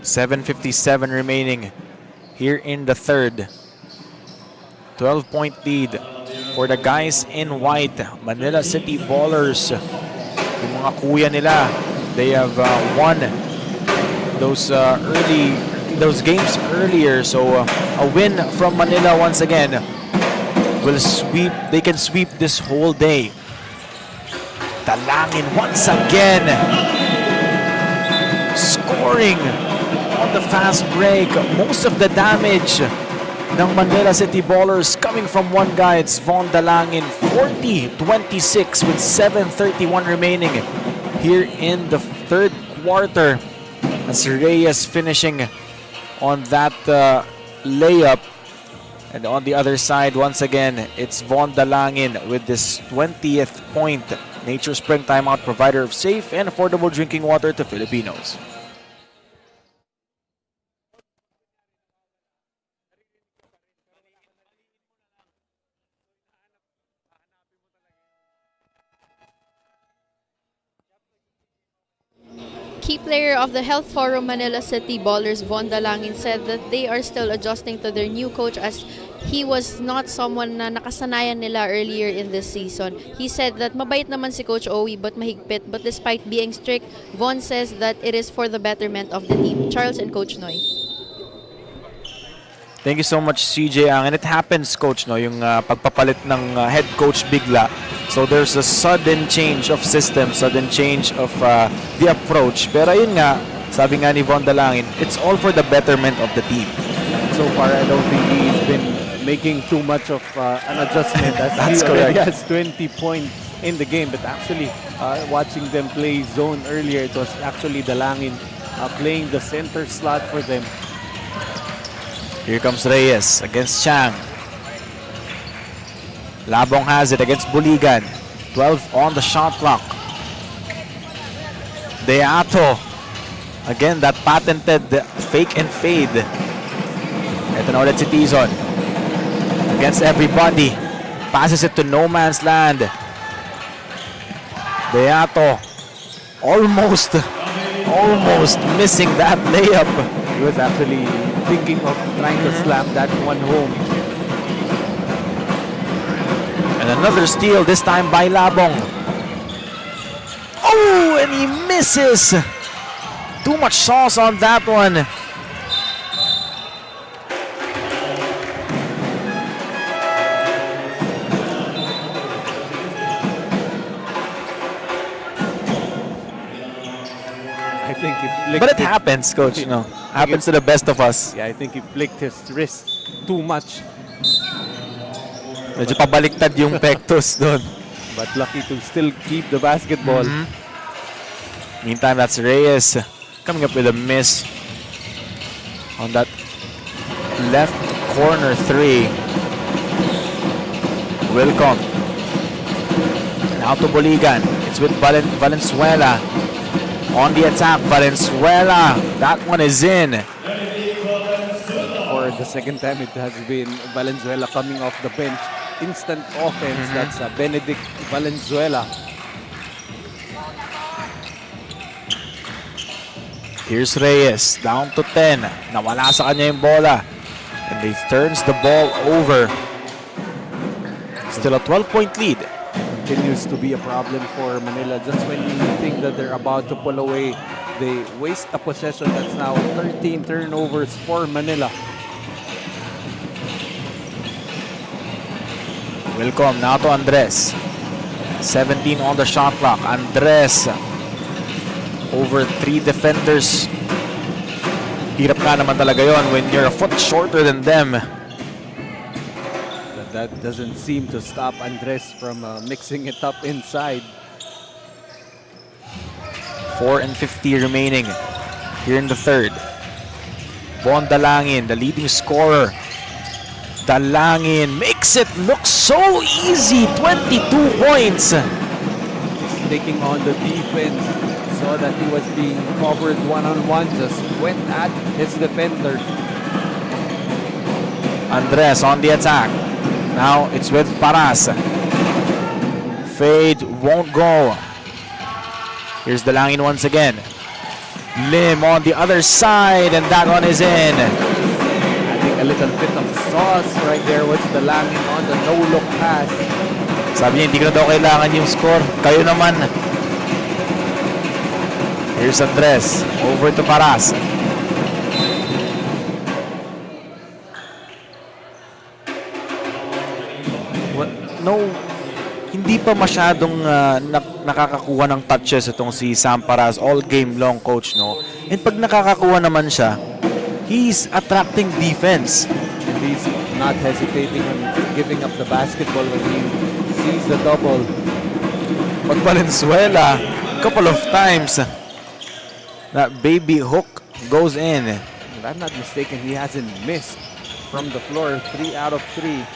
Speaker 2: .57 remaining here in the third. 12-point lead for the guys in white. Manila City Ballers. Yung mga kuya nila, they have won those games earlier. So a win from Manila once again will sweep. They can sweep this whole day. Dalangin once again scoring on the fast break. Most of the damage ng Manila City Ballers coming from one guy. It's Von Dalangin, 40-26 with 7:31 remaining here in the third quarter. As Reyes finishing on that layup. And on the other side, once again, it's Von Dalangin with this 20th point. Nature Spring Timeout, provider of safe and affordable drinking water to Filipinos.
Speaker 5: Key player of the Health Forum Manila City Ballers, Von Dalangin, said that they are still adjusting to their new coach as he was not someone na nakasanayan nila earlier in this season. He said that mabait naman si Coach Owie but mahigpit, but despite being strict, Von says that it is for the betterment of the team. Charles and Coach Noy.
Speaker 2: Thank you so much, CJ Ang. And it happens, Coach, no, yung pagpapalit ng head coach bigla. So there's a sudden change of system, sudden change of the approach. Pero yun nga, sabi nga ni Von Dalangin, it's all for the betterment of the team.
Speaker 3: So far, I don't think he's been making too much of an adjustment. As
Speaker 2: That's
Speaker 3: he already
Speaker 2: correct.
Speaker 3: has 20 points in the game. But actually, watching them play zone earlier, it was actually Dalangin playing the center slot for them.
Speaker 2: Here comes Reyes against Chang. Labong has it against Buligan. 12 on the shot clock. Deato. Again, that patented fake and fade. Ito na ulit si Tizon. Against everybody. Passes it to no man's land. Deato. Almost missing that layup.
Speaker 3: He was actually thinking of trying to slam that one home.
Speaker 2: And another steal, this time by Labong. Oh, and he misses. Too much sauce on that one.
Speaker 3: I think he flicked
Speaker 2: But it happens, coach. You know, happens to the best of us.
Speaker 3: Yeah, I think he flicked his wrist too much.
Speaker 2: Medyo pabaliktad yung pectus doon.
Speaker 3: But lucky to still keep the basketball.
Speaker 2: Meantime, that's Reyes coming up with a miss on that left corner three. Welcome. Now to Buligan. It's with Valenzuela. On the attack, Valenzuela. That one is in.
Speaker 3: For the second time, it has been Valenzuela coming off the bench. Instant offense. That's Benedict Valenzuela.
Speaker 2: Here's Reyes, down to 10. Nawala sa kanya yung bola. And he turns the ball over. Still a 12-point lead.
Speaker 3: Continues to be a problem for Manila. Just when you think that they're about to pull away, they waste a possession. That's now 13 turnovers for Manila.
Speaker 2: Welcome now to Andres. 17 on the shot clock. Andres over 3 defenders. Hirap nga naman talaga yon when you're a foot shorter than them.
Speaker 3: But that doesn't seem to stop Andres from mixing it up inside.
Speaker 2: 4:50 remaining here in the third. Von Dalangin, the leading scorer. Dalangin makes it look so easy. 22 points.
Speaker 3: Taking on the defense. Saw that he was being covered one-on-one. Just went at his defender.
Speaker 2: Andres on the attack. Now it's with Paras. Fade won't go. Here's Dalangin once again. Lim on the other side, and that one is in.
Speaker 3: Adding a little bit of sauce right there was Dalangin on the no-look pass.
Speaker 2: Sabi niya, hindi ko na daw kailangan yung score. Kayo naman. Here's Andres. Over to Paras. No, hindi pa masyadong nakakakuha ng touches itong si Sam Paras all game long, coach, no? And pag nakakakuha naman siya, he's attracting defense.
Speaker 3: And he's not hesitating on giving up the basketball when he sees the double.
Speaker 2: But Valenzuela, couple of times, that baby hook goes in.
Speaker 3: If I'm not mistaken, he hasn't missed from the floor. 3 out of 3.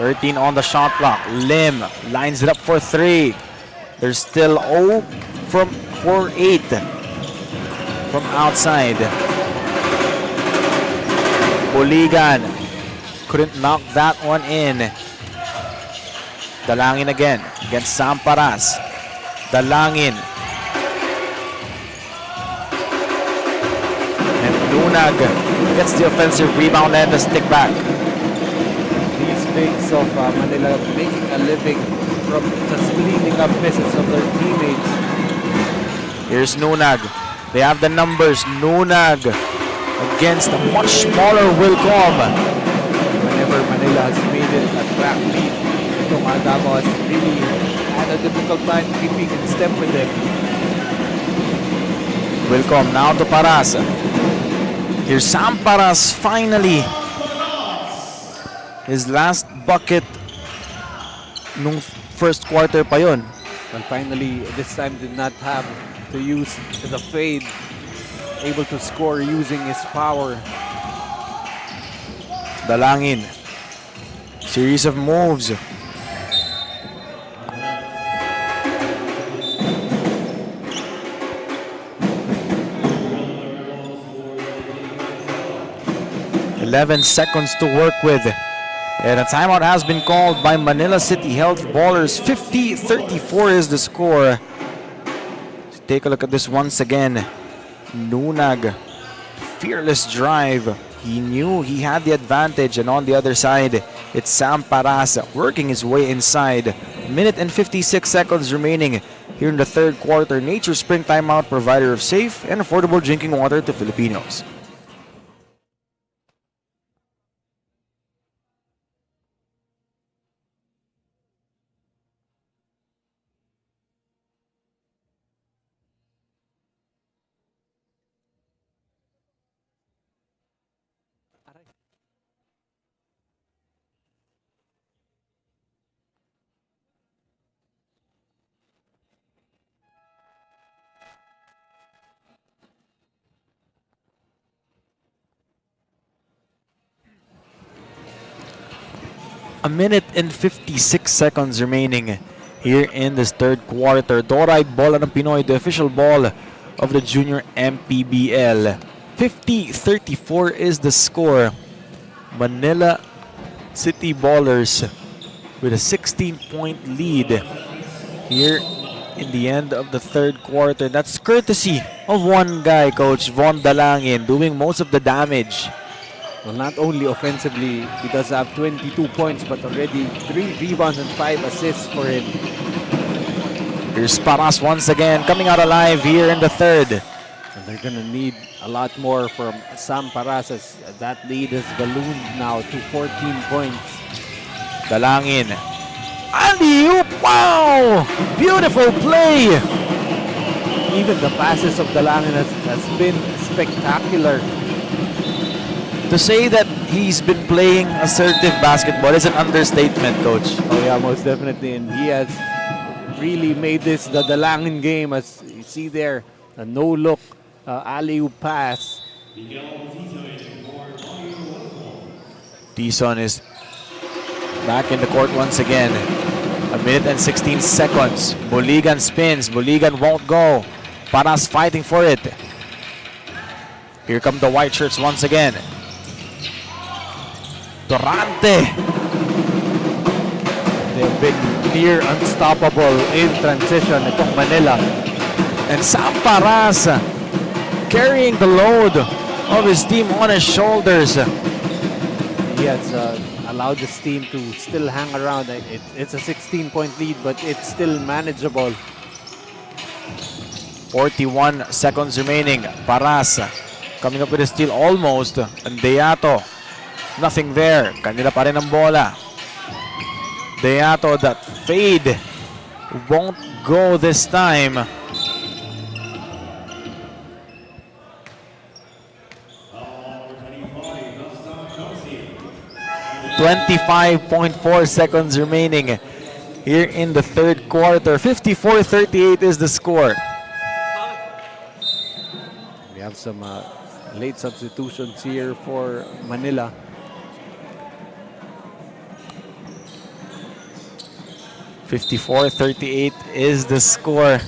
Speaker 2: .13 on the shot clock. Lim lines it up for 3. There's still 0 from 4-8 from outside. Buligan couldn't knock that one in. Dalangin again against Sam Paras. Dalangin. And Lunag gets the offensive rebound and the stick back.
Speaker 3: These bigs of Manila making a living from just cleaning up misses of their teammates.
Speaker 2: Here's Nunag. They have the numbers. Nunag against a much smaller Wilcom.
Speaker 3: Whenever Manila has made it a track meet, itong Davao has really had a difficult time keeping in step with them.
Speaker 2: Wilcom now to Paras. Here's Sam Paras finally His last bucket nung first quarter pa yon.
Speaker 3: Well, finally, this time did not have to use the fade. Able to score using his power.
Speaker 2: Dalangin. Series of moves. .11 seconds to work with. And a timeout has been called by Manila City Health Ballers. 50-34 is the score. Take a look at this once again. Nunag, fearless drive. He knew he had the advantage, and on the other side, it's Sam Paras working his way inside. Minute and 56 seconds remaining here in the third quarter. Nature Spring Timeout, provider of safe and affordable drinking water to Filipinos. A minute and 56 seconds remaining here in this third quarter. Doray bola ng Pinoy, the official ball of the Junior MPBL. 50-34 is the score. Manila City Ballers with a 16-point lead here in the end of the third quarter. That's courtesy of one guy, Coach Von Dalangin, doing most of the damage.
Speaker 3: Well, not only offensively, he does have 22 points, but already 3 rebounds and 5 assists for him.
Speaker 2: Here's Paras once again, coming out alive here in the third.
Speaker 3: And they're going to need a lot more from Sam Paras as that lead has ballooned now to 14 points.
Speaker 2: Dalangin. Alley-oop! Wow! Beautiful play!
Speaker 3: Even the passes of Dalangin has been spectacular.
Speaker 2: To say that he's been playing assertive basketball is an understatement, Coach.
Speaker 3: Oh yeah, most definitely. And he has really made this the Dalangin game. As you see there, a no-look alley-oop pass.
Speaker 2: Tison is back in the court once again. A minute and 16 seconds. Buligan spins. Buligan won't go. Paras fighting for it. Here come the white shirts once again. Durante.
Speaker 3: They've been near unstoppable in transition itong Manila.
Speaker 2: And Sam Paras carrying the load of his team on his shoulders.
Speaker 3: He has allowed his team to still hang around. It's a 16-point lead, but it's still manageable.
Speaker 2: 41 seconds remaining. Paras coming up with a steal almost. And Deato, nothing there. Kanila pa rin ang bola. Deato, that fade won't go this time. .4 seconds remaining here in the third quarter. 54-38 is the score.
Speaker 3: We have some late substitutions here for Manila.
Speaker 2: .38 is the score.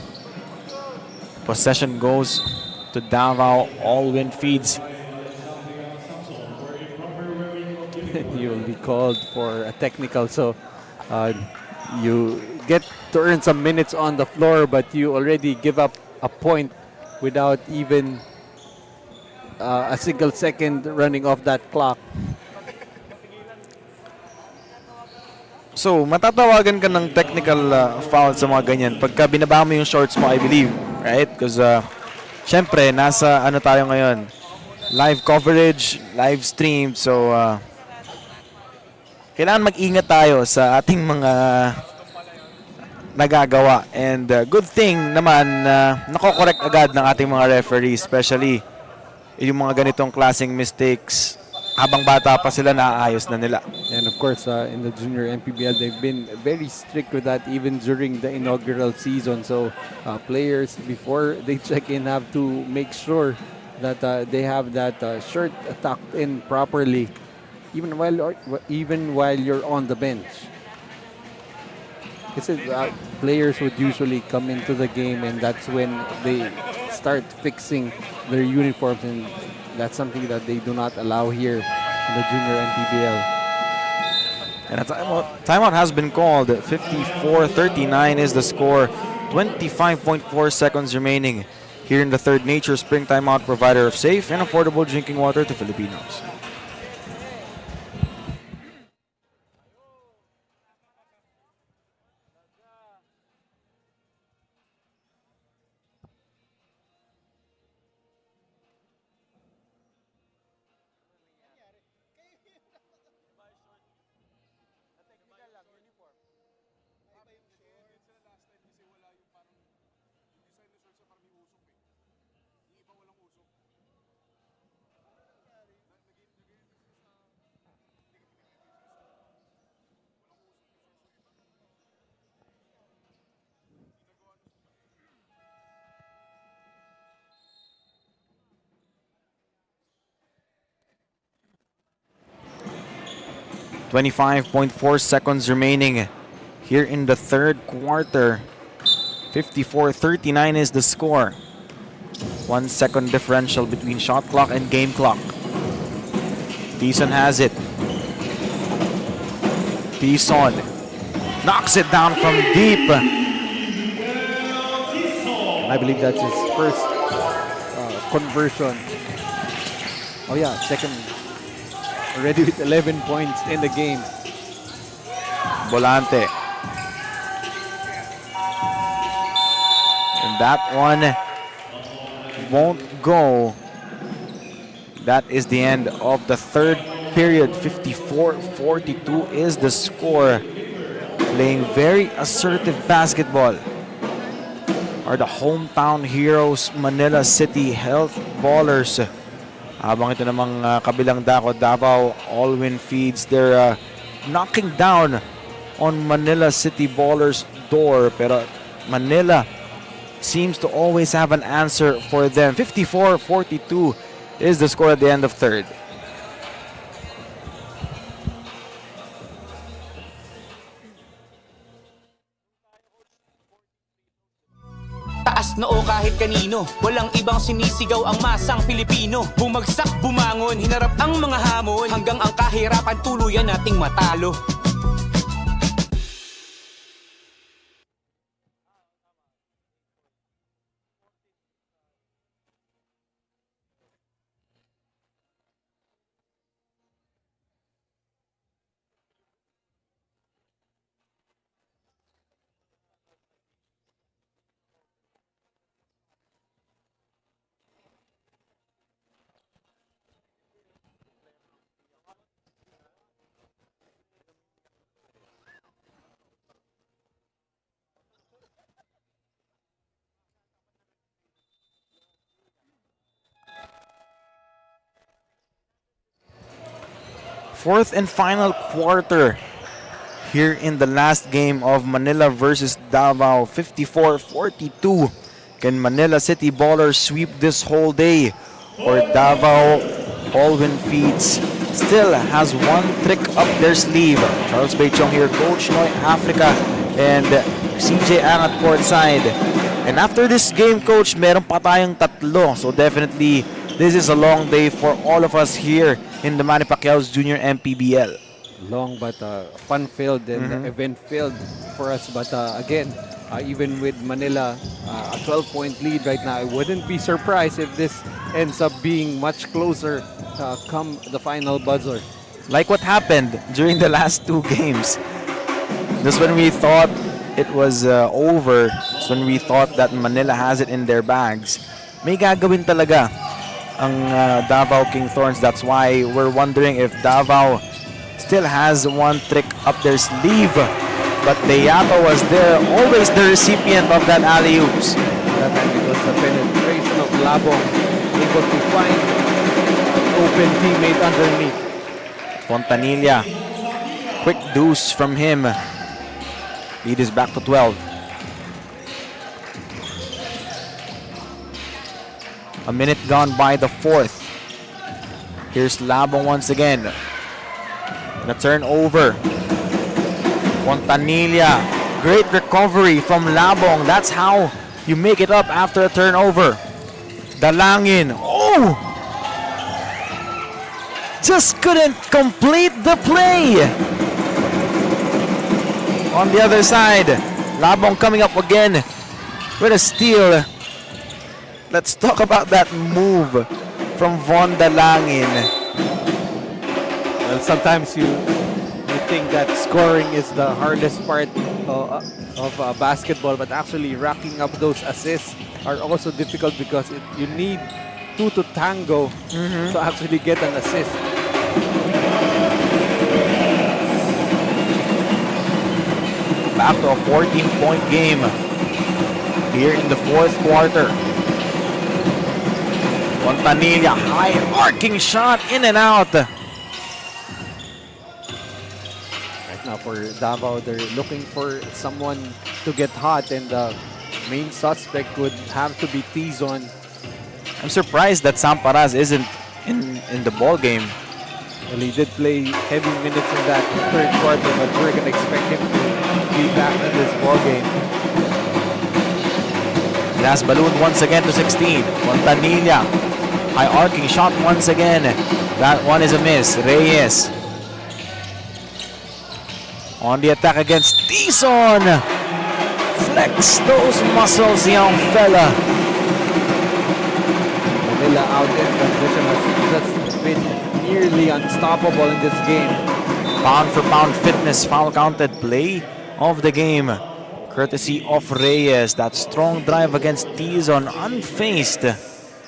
Speaker 2: Possession goes to Davao. All win feeds.
Speaker 3: You'll be called for a technical, so you get to earn some minutes on the floor, but you already give up a point without even a single second running off that clock.
Speaker 2: So, matatawagan ka ng technical foul sa mga ganyan pagka binaba mo yung shorts mo, I believe. Right? Because, syempre, nasa ano tayo ngayon? Live coverage, live stream. So, kailangan mag-ingat tayo sa ating mga nagagawa. And good thing naman na nako-correct agad ng ating mga referees, especially yung mga ganitong klaseng mistakes. Habang bata pa sila, naaayos na nila.
Speaker 3: And of course, in the junior MPBL, they've been very strict with that even during the inaugural season. So players, before they check in, have to make sure that they have that shirt tucked in properly, even while you're on the bench. Kasi players would usually come into the game, and that's when they start fixing their uniforms, and that's something that they do not allow here in the junior MPBL.
Speaker 2: And a timeout has been called. 54-39 is the score. 25.4 seconds remaining here in the third. Nature Spring Timeout, provider of safe and affordable drinking water to Filipinos. .4 seconds remaining here in the third quarter. 54-39 is the score. 1 second differential between shot clock and game clock. Tison has it. Tison knocks it down from deep.
Speaker 3: I believe that's his first conversion. Oh yeah, second. Already with 11 points in the game.
Speaker 2: Volante. And that one won't go. That is the end of the third period. 54-42 is the score. Playing very assertive basketball are the hometown heroes, Manila City Health Ballers. Habang ito namang kabilang dako, Davao all-win feeds. They're knocking down on Manila City Ballers' door. Pero Manila seems to always have an answer for them. 54-42 is the score at the end of third.
Speaker 1: Taas noo kahit kanino, walang ibang sinisigaw ang masang Pilipino. Bumagsak, bumangon, hinarap ang mga hamon, hanggang ang kahirapan tuluyan nating matalo.
Speaker 2: Fourth and final quarter here in the last game of Manila versus Davao. 54-42. Can Manila City Ballers sweep this whole day, or Davao all-win feeds still has one trick up their sleeve? Charles Beichong here, Coach Noy Africa and CJ Ang at courtside. And after this game, Coach, meron pa tayong tatlo. So definitely, this is a long day for all of us here in the Manny Pacquiao's Junior MPBL.
Speaker 3: Long but fun-filled and event-filled for us. But again, even with Manila, a 12-point lead right now, I wouldn't be surprised if this ends up being much closer come the final buzzer.
Speaker 2: Like what happened during the last two games. Just when we thought it was over, just when we thought that Manila has it in their bags, may gagawin talaga ang Davao King Thorns. That's why we're wondering if Davao still has one trick up their sleeve. But Deyato was there, always the recipient of that alley-oops.
Speaker 3: That time it was the penetration of Labong, able to find an open teammate underneath.
Speaker 2: Fontanilla Quick deuce from him. Lead is back to 12. A minute gone by the fourth. Here's Labong once again. The turnover. Fontanilla. Great recovery from Labong. That's how you make it up after a turnover. Dalangin. Oh! Just couldn't complete the play. On the other side, Labong coming up again with a steal. Let's talk about that move from Von Dalangin.
Speaker 3: Well, sometimes you think that scoring is the hardest part of basketball, but actually racking up those assists are also difficult because you need two to tango to actually get an assist.
Speaker 2: Back to a 14-point game here in the fourth quarter. Fontanilla, high arcing shot, in and out.
Speaker 3: Right now for Davao, they're looking for someone to get hot, and the main suspect would have to be Tizon.
Speaker 2: I'm surprised that Samparaz isn't in the ball game.
Speaker 3: Well, he did play heavy minutes in that third quarter, but we're going to expect him to be back in this ball game.
Speaker 2: Last balloon once again to 16. Fontanilla, high arcing shot once again. That one is a miss. Reyes on the attack against Tizon. Flex those muscles, young fella.
Speaker 3: Manila out in transition has just been nearly unstoppable in this game.
Speaker 2: Pound for pound fitness, foul counted play of the game. Courtesy of Reyes. That strong drive against Tizon unfazed.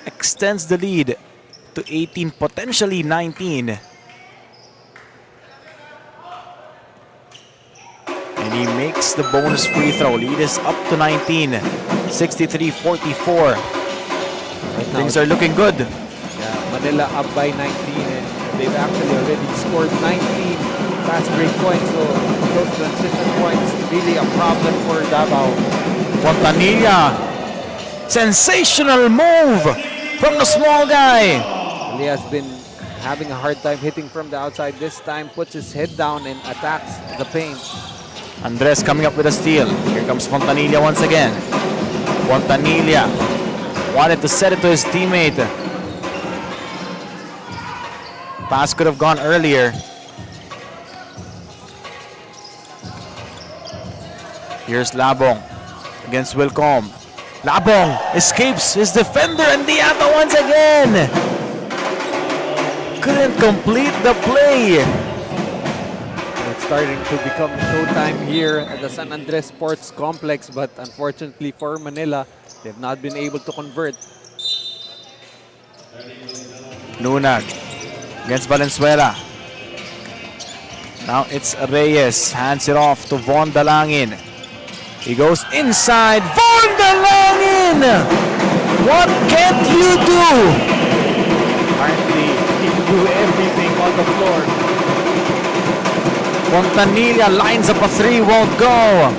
Speaker 2: Extends the lead to 18, potentially 19. And he makes the bonus free throw. Lead is up to 19. 63-44. Things are looking good.
Speaker 3: Yeah, Manila up by 19, and they've actually already scored 19 fast break points. So those transition points really a problem for Davao.
Speaker 2: Fontanilla. Sensational move from the small guy.
Speaker 3: He has been having a hard time hitting from the outside. This time puts his head down and attacks the paint.
Speaker 2: Andres coming up with a steal. Here comes Fontanilla once again. Fontanilla wanted to set it to his teammate. Pass could have gone earlier. Here's Labong against Wilcom. Labong escapes his defender and Diata once again. Couldn't complete the play.
Speaker 3: It's starting to become showtime here at the San Andres Sports Complex, but unfortunately for Manila, they've not been able to convert.
Speaker 2: Lunag against Valenzuela. Now it's Reyes. Hands it off to Von Dalangin. He goes inside. Von Dalangin! What can't you do?
Speaker 3: Apparently, he can do everything on the floor.
Speaker 2: Fontanilla lines up a three, won't go.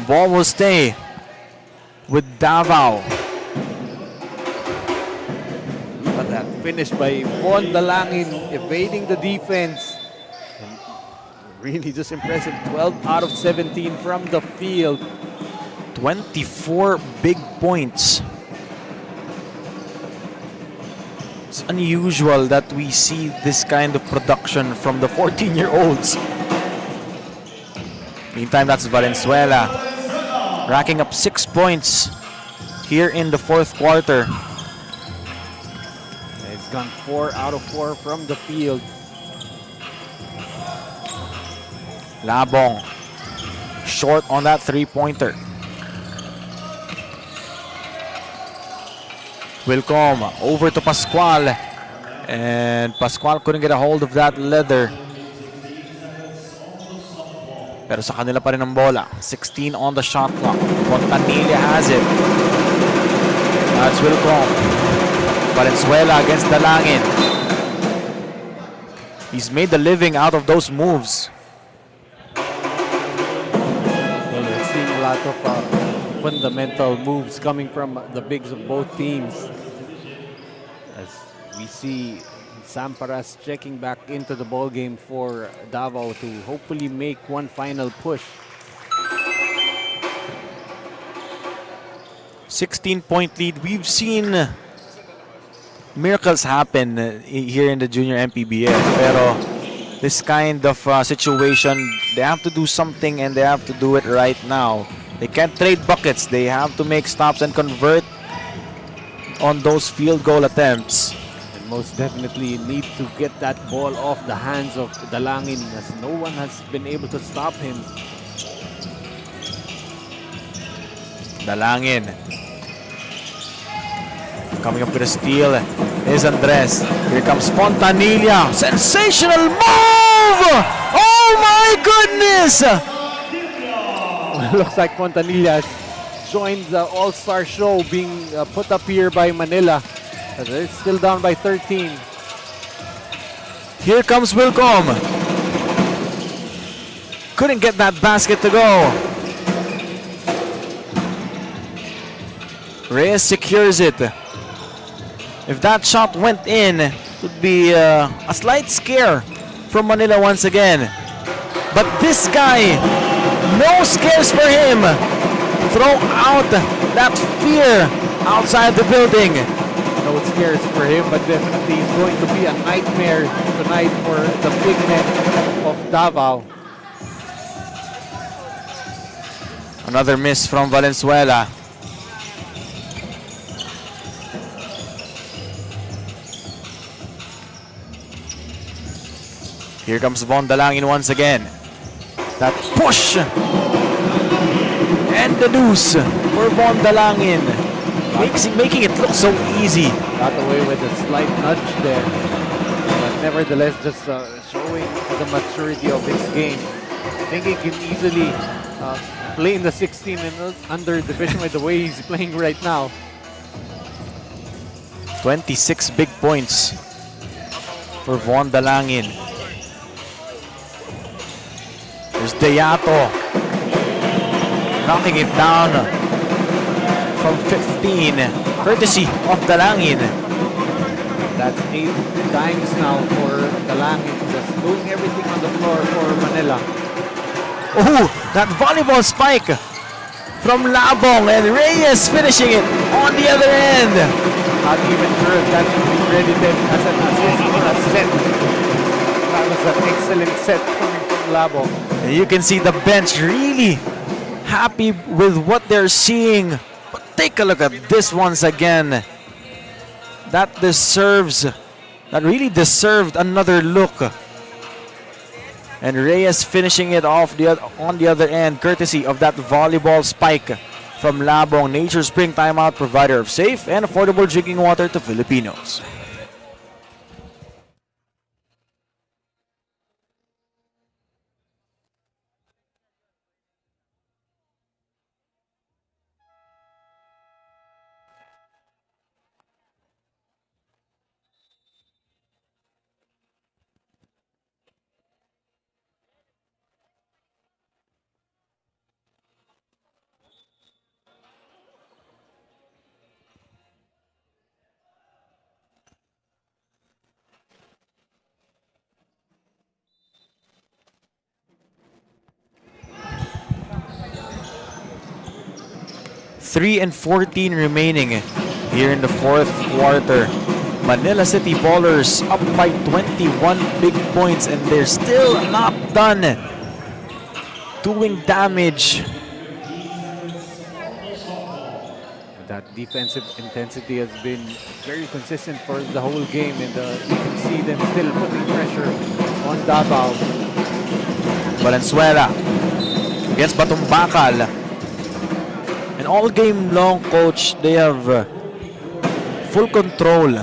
Speaker 2: Ball will stay with Davao.
Speaker 3: Look at that finish by Von Dalangin, evading the defense. And really just impressive. 12 out of 17 from the field.
Speaker 2: 24 big points. It's unusual that we see this kind of production from the 14-year-olds. Meantime, that's Valenzuela racking up 6 points here in the fourth quarter.
Speaker 3: It's gone 4 out of 4 from the field.
Speaker 2: Labong short on that three-pointer. Wilcom over to Pascual, and Pascual couldn't get a hold of that leather. Pero sa kanila pa rin ang bola. 16 on the shot clock. Fontanilla has it. That's Wilcom. Valenzuela against Dalangin. He's made a living out of those moves.
Speaker 3: Well, we're seeing a lot of fundamental moves coming from the bigs of both teams. As we see Sam Paras checking back into the ball game for Davao to hopefully make one final push.
Speaker 2: 16-point lead. We've seen miracles happen here in the junior MPBL. Pero this kind of situation, they have to do something and they have to do it right now. They can't trade buckets. They have to make stops and convert on those field goal attempts.
Speaker 3: And most definitely need to get that ball off the hands of Dalangin, as no one has been able to stop him.
Speaker 2: Dalangin. Coming up with a steal is Andres. Here comes Fontanilla. Sensational move! Oh my goodness!
Speaker 3: Looks like Fontanilla has joined the All-Star show being put up here by Manila. They're still down by 13.
Speaker 2: Here comes Wilcom. Couldn't get that basket to go. Reyes secures it. If that shot went in, it would be a slight scare from Manila once again. But this guy, no scares for him. Throw out that fear outside the building.
Speaker 3: No scares for him, but definitely it's going to be a nightmare tonight for the big men of Davao.
Speaker 2: Another miss from Valenzuela. Here comes Von Dalangin once again. That push! And the deuce for Von Dalangin. Making it look so easy.
Speaker 3: Got away with a slight nudge there. But nevertheless, just showing the maturity of his game. I think he can easily play in the 16 and under division with the way he's playing right now.
Speaker 2: 26 big points for Von Dalangin. There's Deyato knocking it down from 15, courtesy of Dalangin.
Speaker 3: That's 8 times now for Dalangin, just doing everything on the floor for Manila.
Speaker 2: Oh, that volleyball spike from Labong, and Reyes finishing it on the other end.
Speaker 3: Not even sure if that should be credited as an assist or a set. That was an excellent set coming from Labong.
Speaker 2: And you can see the bench really happy with what they're seeing. But take a look at this once again. That really deserved another look. And Reyes finishing it off on the other end, courtesy of that volleyball spike from Labong, Nature Spring Timeout, provider of safe and affordable drinking water to Filipinos. Three and 14 remaining here in the fourth quarter. Manila City Ballers up by 21 big points, and they're still not done doing damage.
Speaker 3: That defensive intensity has been very consistent for the whole game, and you can see them still putting pressure on Davao.
Speaker 2: Valenzuela against Batumbakal. And all game long, coach, they have full control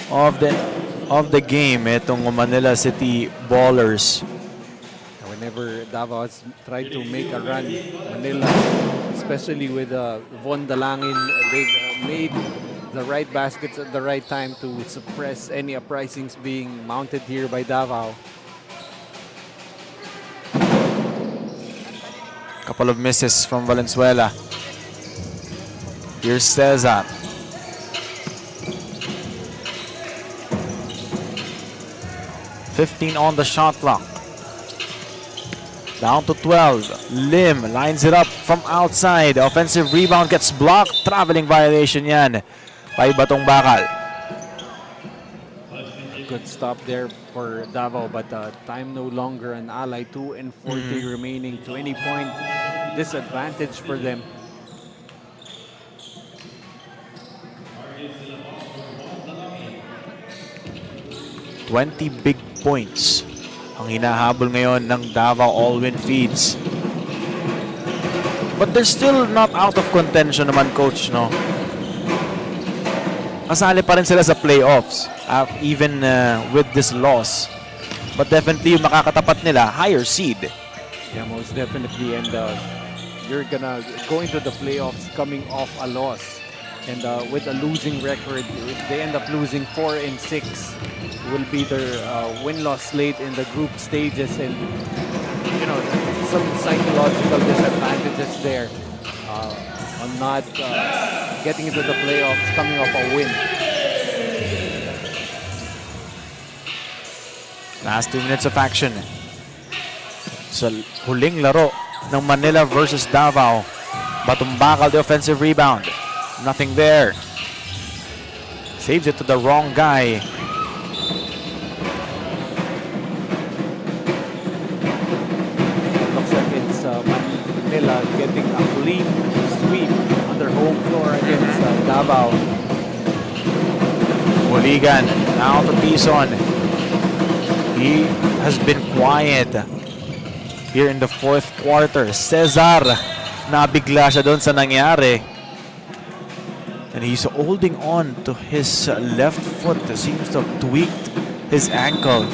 Speaker 2: of the game itong Manila City Ballers.
Speaker 3: Whenever Davao has tried to make a run, Manila, especially with Von Dalangin, they've made the right baskets at the right time to suppress any uprisings being mounted here by Davao.
Speaker 2: Couple of misses from Valenzuela. Here's Cesar. "15 on the shot clock. Down to 12. Lim lines it up from outside. Offensive rebound gets blocked. Traveling violation yan by Batong Bakal.
Speaker 3: Good stop there for Davao, but time no longer an ally. 2:40 remaining. 20-point disadvantage for them.
Speaker 2: "20 big points ang hinahabol ngayon ng Davao All-Win Feeds. But they're still not out of contention naman, Coach, no? Kasali pa rin sila sa playoffs, even with this loss. But definitely yung makakatapat nila, higher seed.
Speaker 3: Yeah, most definitely. And you're gonna go into the playoffs coming off a loss. And with a losing record, if they end up losing 4 and 6, will be their win-loss slate in the group stages. And, you know, some psychological disadvantages there on not getting into the playoffs coming off a win.
Speaker 2: Last 2 minutes of action sa huling laro ng Manila versus Davao. Batong Bakal, the offensive rebound. Nothing there. Saves it to the wrong guy.
Speaker 3: Looks like it's Manila getting a clean sweep on their home floor against Davao.
Speaker 2: Buligan, now to Tison. He has been quiet here in the fourth quarter. Cesar, nabigla siya doon sa nangyari. And he's holding on to his left foot. Seems to have tweaked his ankle.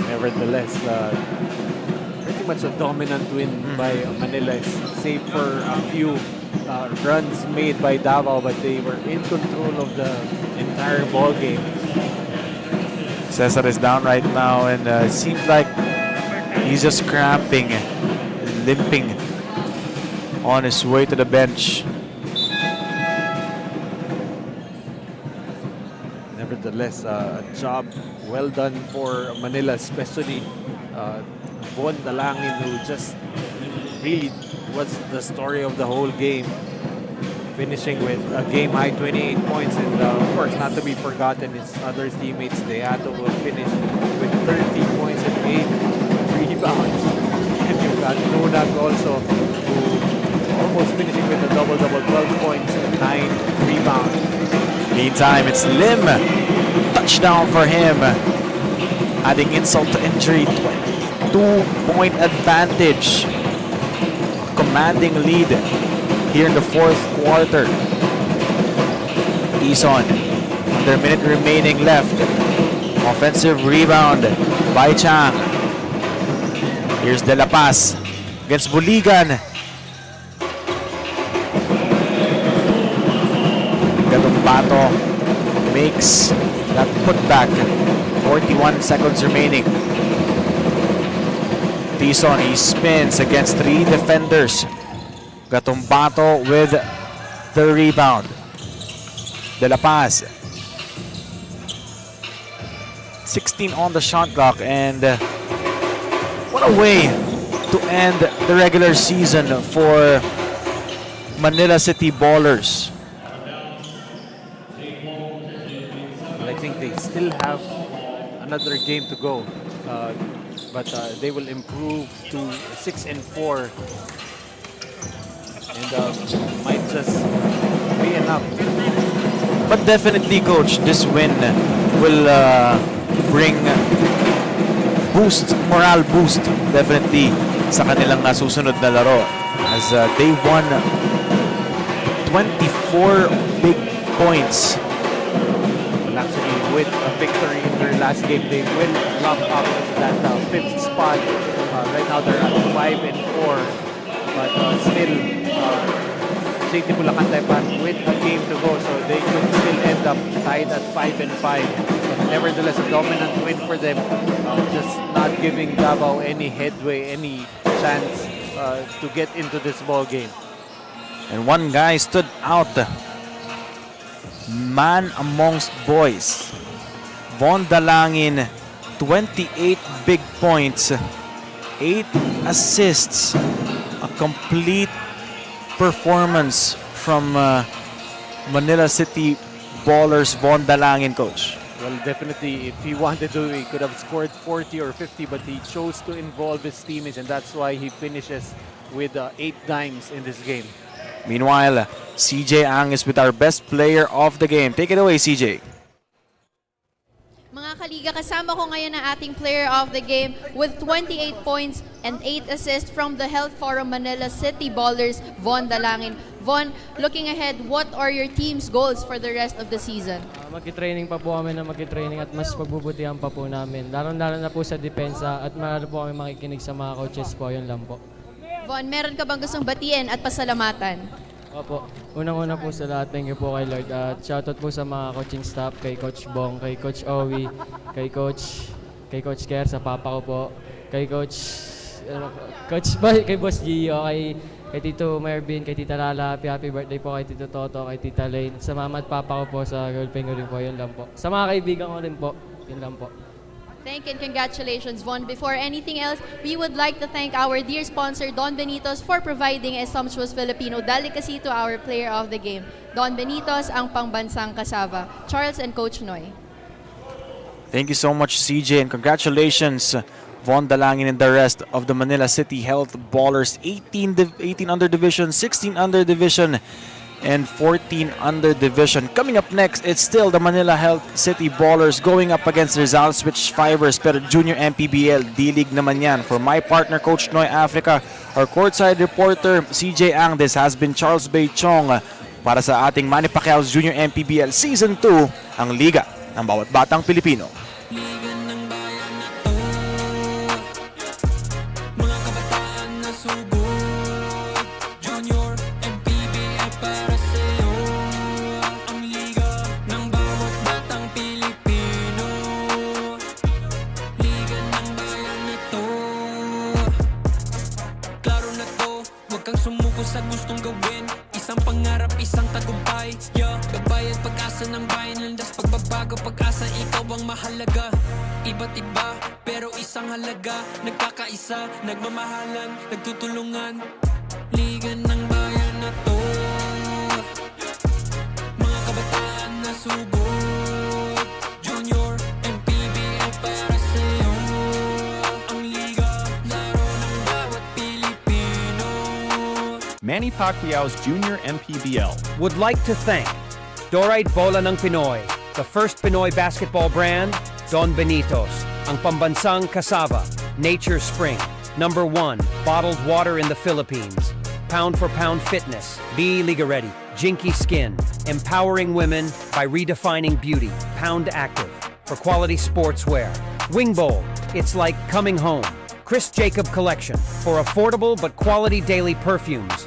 Speaker 3: Nevertheless, pretty much a dominant win by Manila, save for a few runs made by Davao, but they were in control of the entire ball game.
Speaker 2: Cesar is down right now, and it seems like he's just cramping, limping on his way to the bench.
Speaker 3: Nevertheless, a job well done for Manila, especially Von Dalangin, who just really was the story of the whole game, finishing with a game-high 28 points. And of course, not to be forgotten, his other teammates, Atoie, will finish with 30 points and 8 rebounds. And you've got Nunag also, who almost finishing with a double-double, 12 points and 9 rebounds.
Speaker 2: Meantime, it's Lim. Touchdown for him. Adding insult to injury, 22-point advantage. Commanding lead here in the fourth quarter. Tison, under a minute remaining left. Offensive rebound by Chang. Here's De La Paz against Buligan. Bato makes that putback. 41 seconds remaining. Tison, he spins against 3 defenders. Bato with the rebound. De La Paz. 16 on the shot clock, and what a way to end the regular season for Manila City Ballers.
Speaker 3: I think they still have another game to go, but they will improve to 6-4, and might just be enough.
Speaker 2: But definitely, Coach, this win will bring morale boost, definitely, sa kanilang susunod na laro, as they won 24 big points.
Speaker 3: Well, actually, with a victory in their last game. They will lock up that fifth spot. Right now they're at 5 and 4, but still City Bulacan Tepan with a game to go, so they could still end up tied at 5 and 5. But nevertheless, a dominant win for them, just not giving Davao any headway, any chance to get into this ball game.
Speaker 2: And one guy stood out, man amongst boys. Von Dalangin, 28 big points, 8 assists, a complete performance from Manila City Ballers Von Dalangin, coach.
Speaker 3: Well, definitely, if he wanted to, he could have scored 40 or 50, but he chose to involve his teammates, and that's why he finishes with 8 dimes in this game.
Speaker 2: Meanwhile, CJ Ang is with our best player of the game. Take it away, CJ.
Speaker 5: Mga kaliga, kasama ko ngayon ang ating player of the game with 28 points and 8 assists from the Health Forum Manila City Ballers, Von Dalangin. Von, looking ahead, what are your team's goals for the rest of the season?
Speaker 9: Magki-training pa po kami na magki-training at mas pagbubutihan pa po namin. Lalo na po sa depensa at marami po kami makikinig sa mga coaches po, yun lang po.
Speaker 5: Von, meron ka bang gustong batiin at pasalamatan?
Speaker 9: Opo, unang-una po sa lahat, thank you po kay Lord. At shoutout po sa mga coaching staff, kay Coach Bong, kay Coach Owie, kay Coach Kerr, sa papa ko po, kay kay Boss Gio, kay Tito Mervin, kay Tita Lala, happy birthday po kay Tito Toto, kay Tita Lane, sa mama at papa ko po, sa girlfriend ko rin po, yun lang po. Sa mga kaibigan ko rin po, yun lang po.
Speaker 5: Thank you and congratulations, Von. Before anything else, we would like to thank our dear sponsor, Don Benitos, for providing a sumptuous Filipino delicacy to our player of the game. Don Benitos, ang pangbansang kasava. Charles and Coach Noy.
Speaker 2: Thank you so much, CJ, and congratulations, Von Dalangin and the rest of the Manila City Health Ballers. 18 under division, 16 under division, and 14 under division. Coming up next, it's still the Manila Health City Ballers going up against Rizal Switch Fibers, pero Junior MPBL, D-League naman yan. For my partner, Coach Noy Africa, our courtside reporter, CJ Ang, this has been Charles Bay Chong para sa ating Manny Pacquiao's Junior MPBL Season 2, ang liga ng bawat batang Pilipino.
Speaker 10: Sa gustong gawin, isang pangarap, isang tagumpay. Yeah, gabayad pag-asa ng bayan, landas pagbabago, pag-asa ikaw ang mahalaga. Iba't iba, pero isang halaga. Nagkakaisa, nagmamahalan, nagtutulungan. Liga ng bayan na to, mga kabataan na sugod. Junior, MPBL para sa'yo. Ang liga, laro ng bawat Pilipino.
Speaker 7: Manny Pacquiao's Junior MPBL.
Speaker 8: Would like to thank Dorite Bola ng Pinoy, the first Pinoy basketball brand, Don Benitos, ang pambansang kasava, Nature Spring, #1 bottled water in the Philippines, Pound for Pound Fitness, Be Liga Ready, Jinky Skin, empowering women by redefining beauty, Pound Active, for quality sportswear, Wing Bowl, it's like coming home, Chris Jacob Collection, for affordable but quality daily perfumes,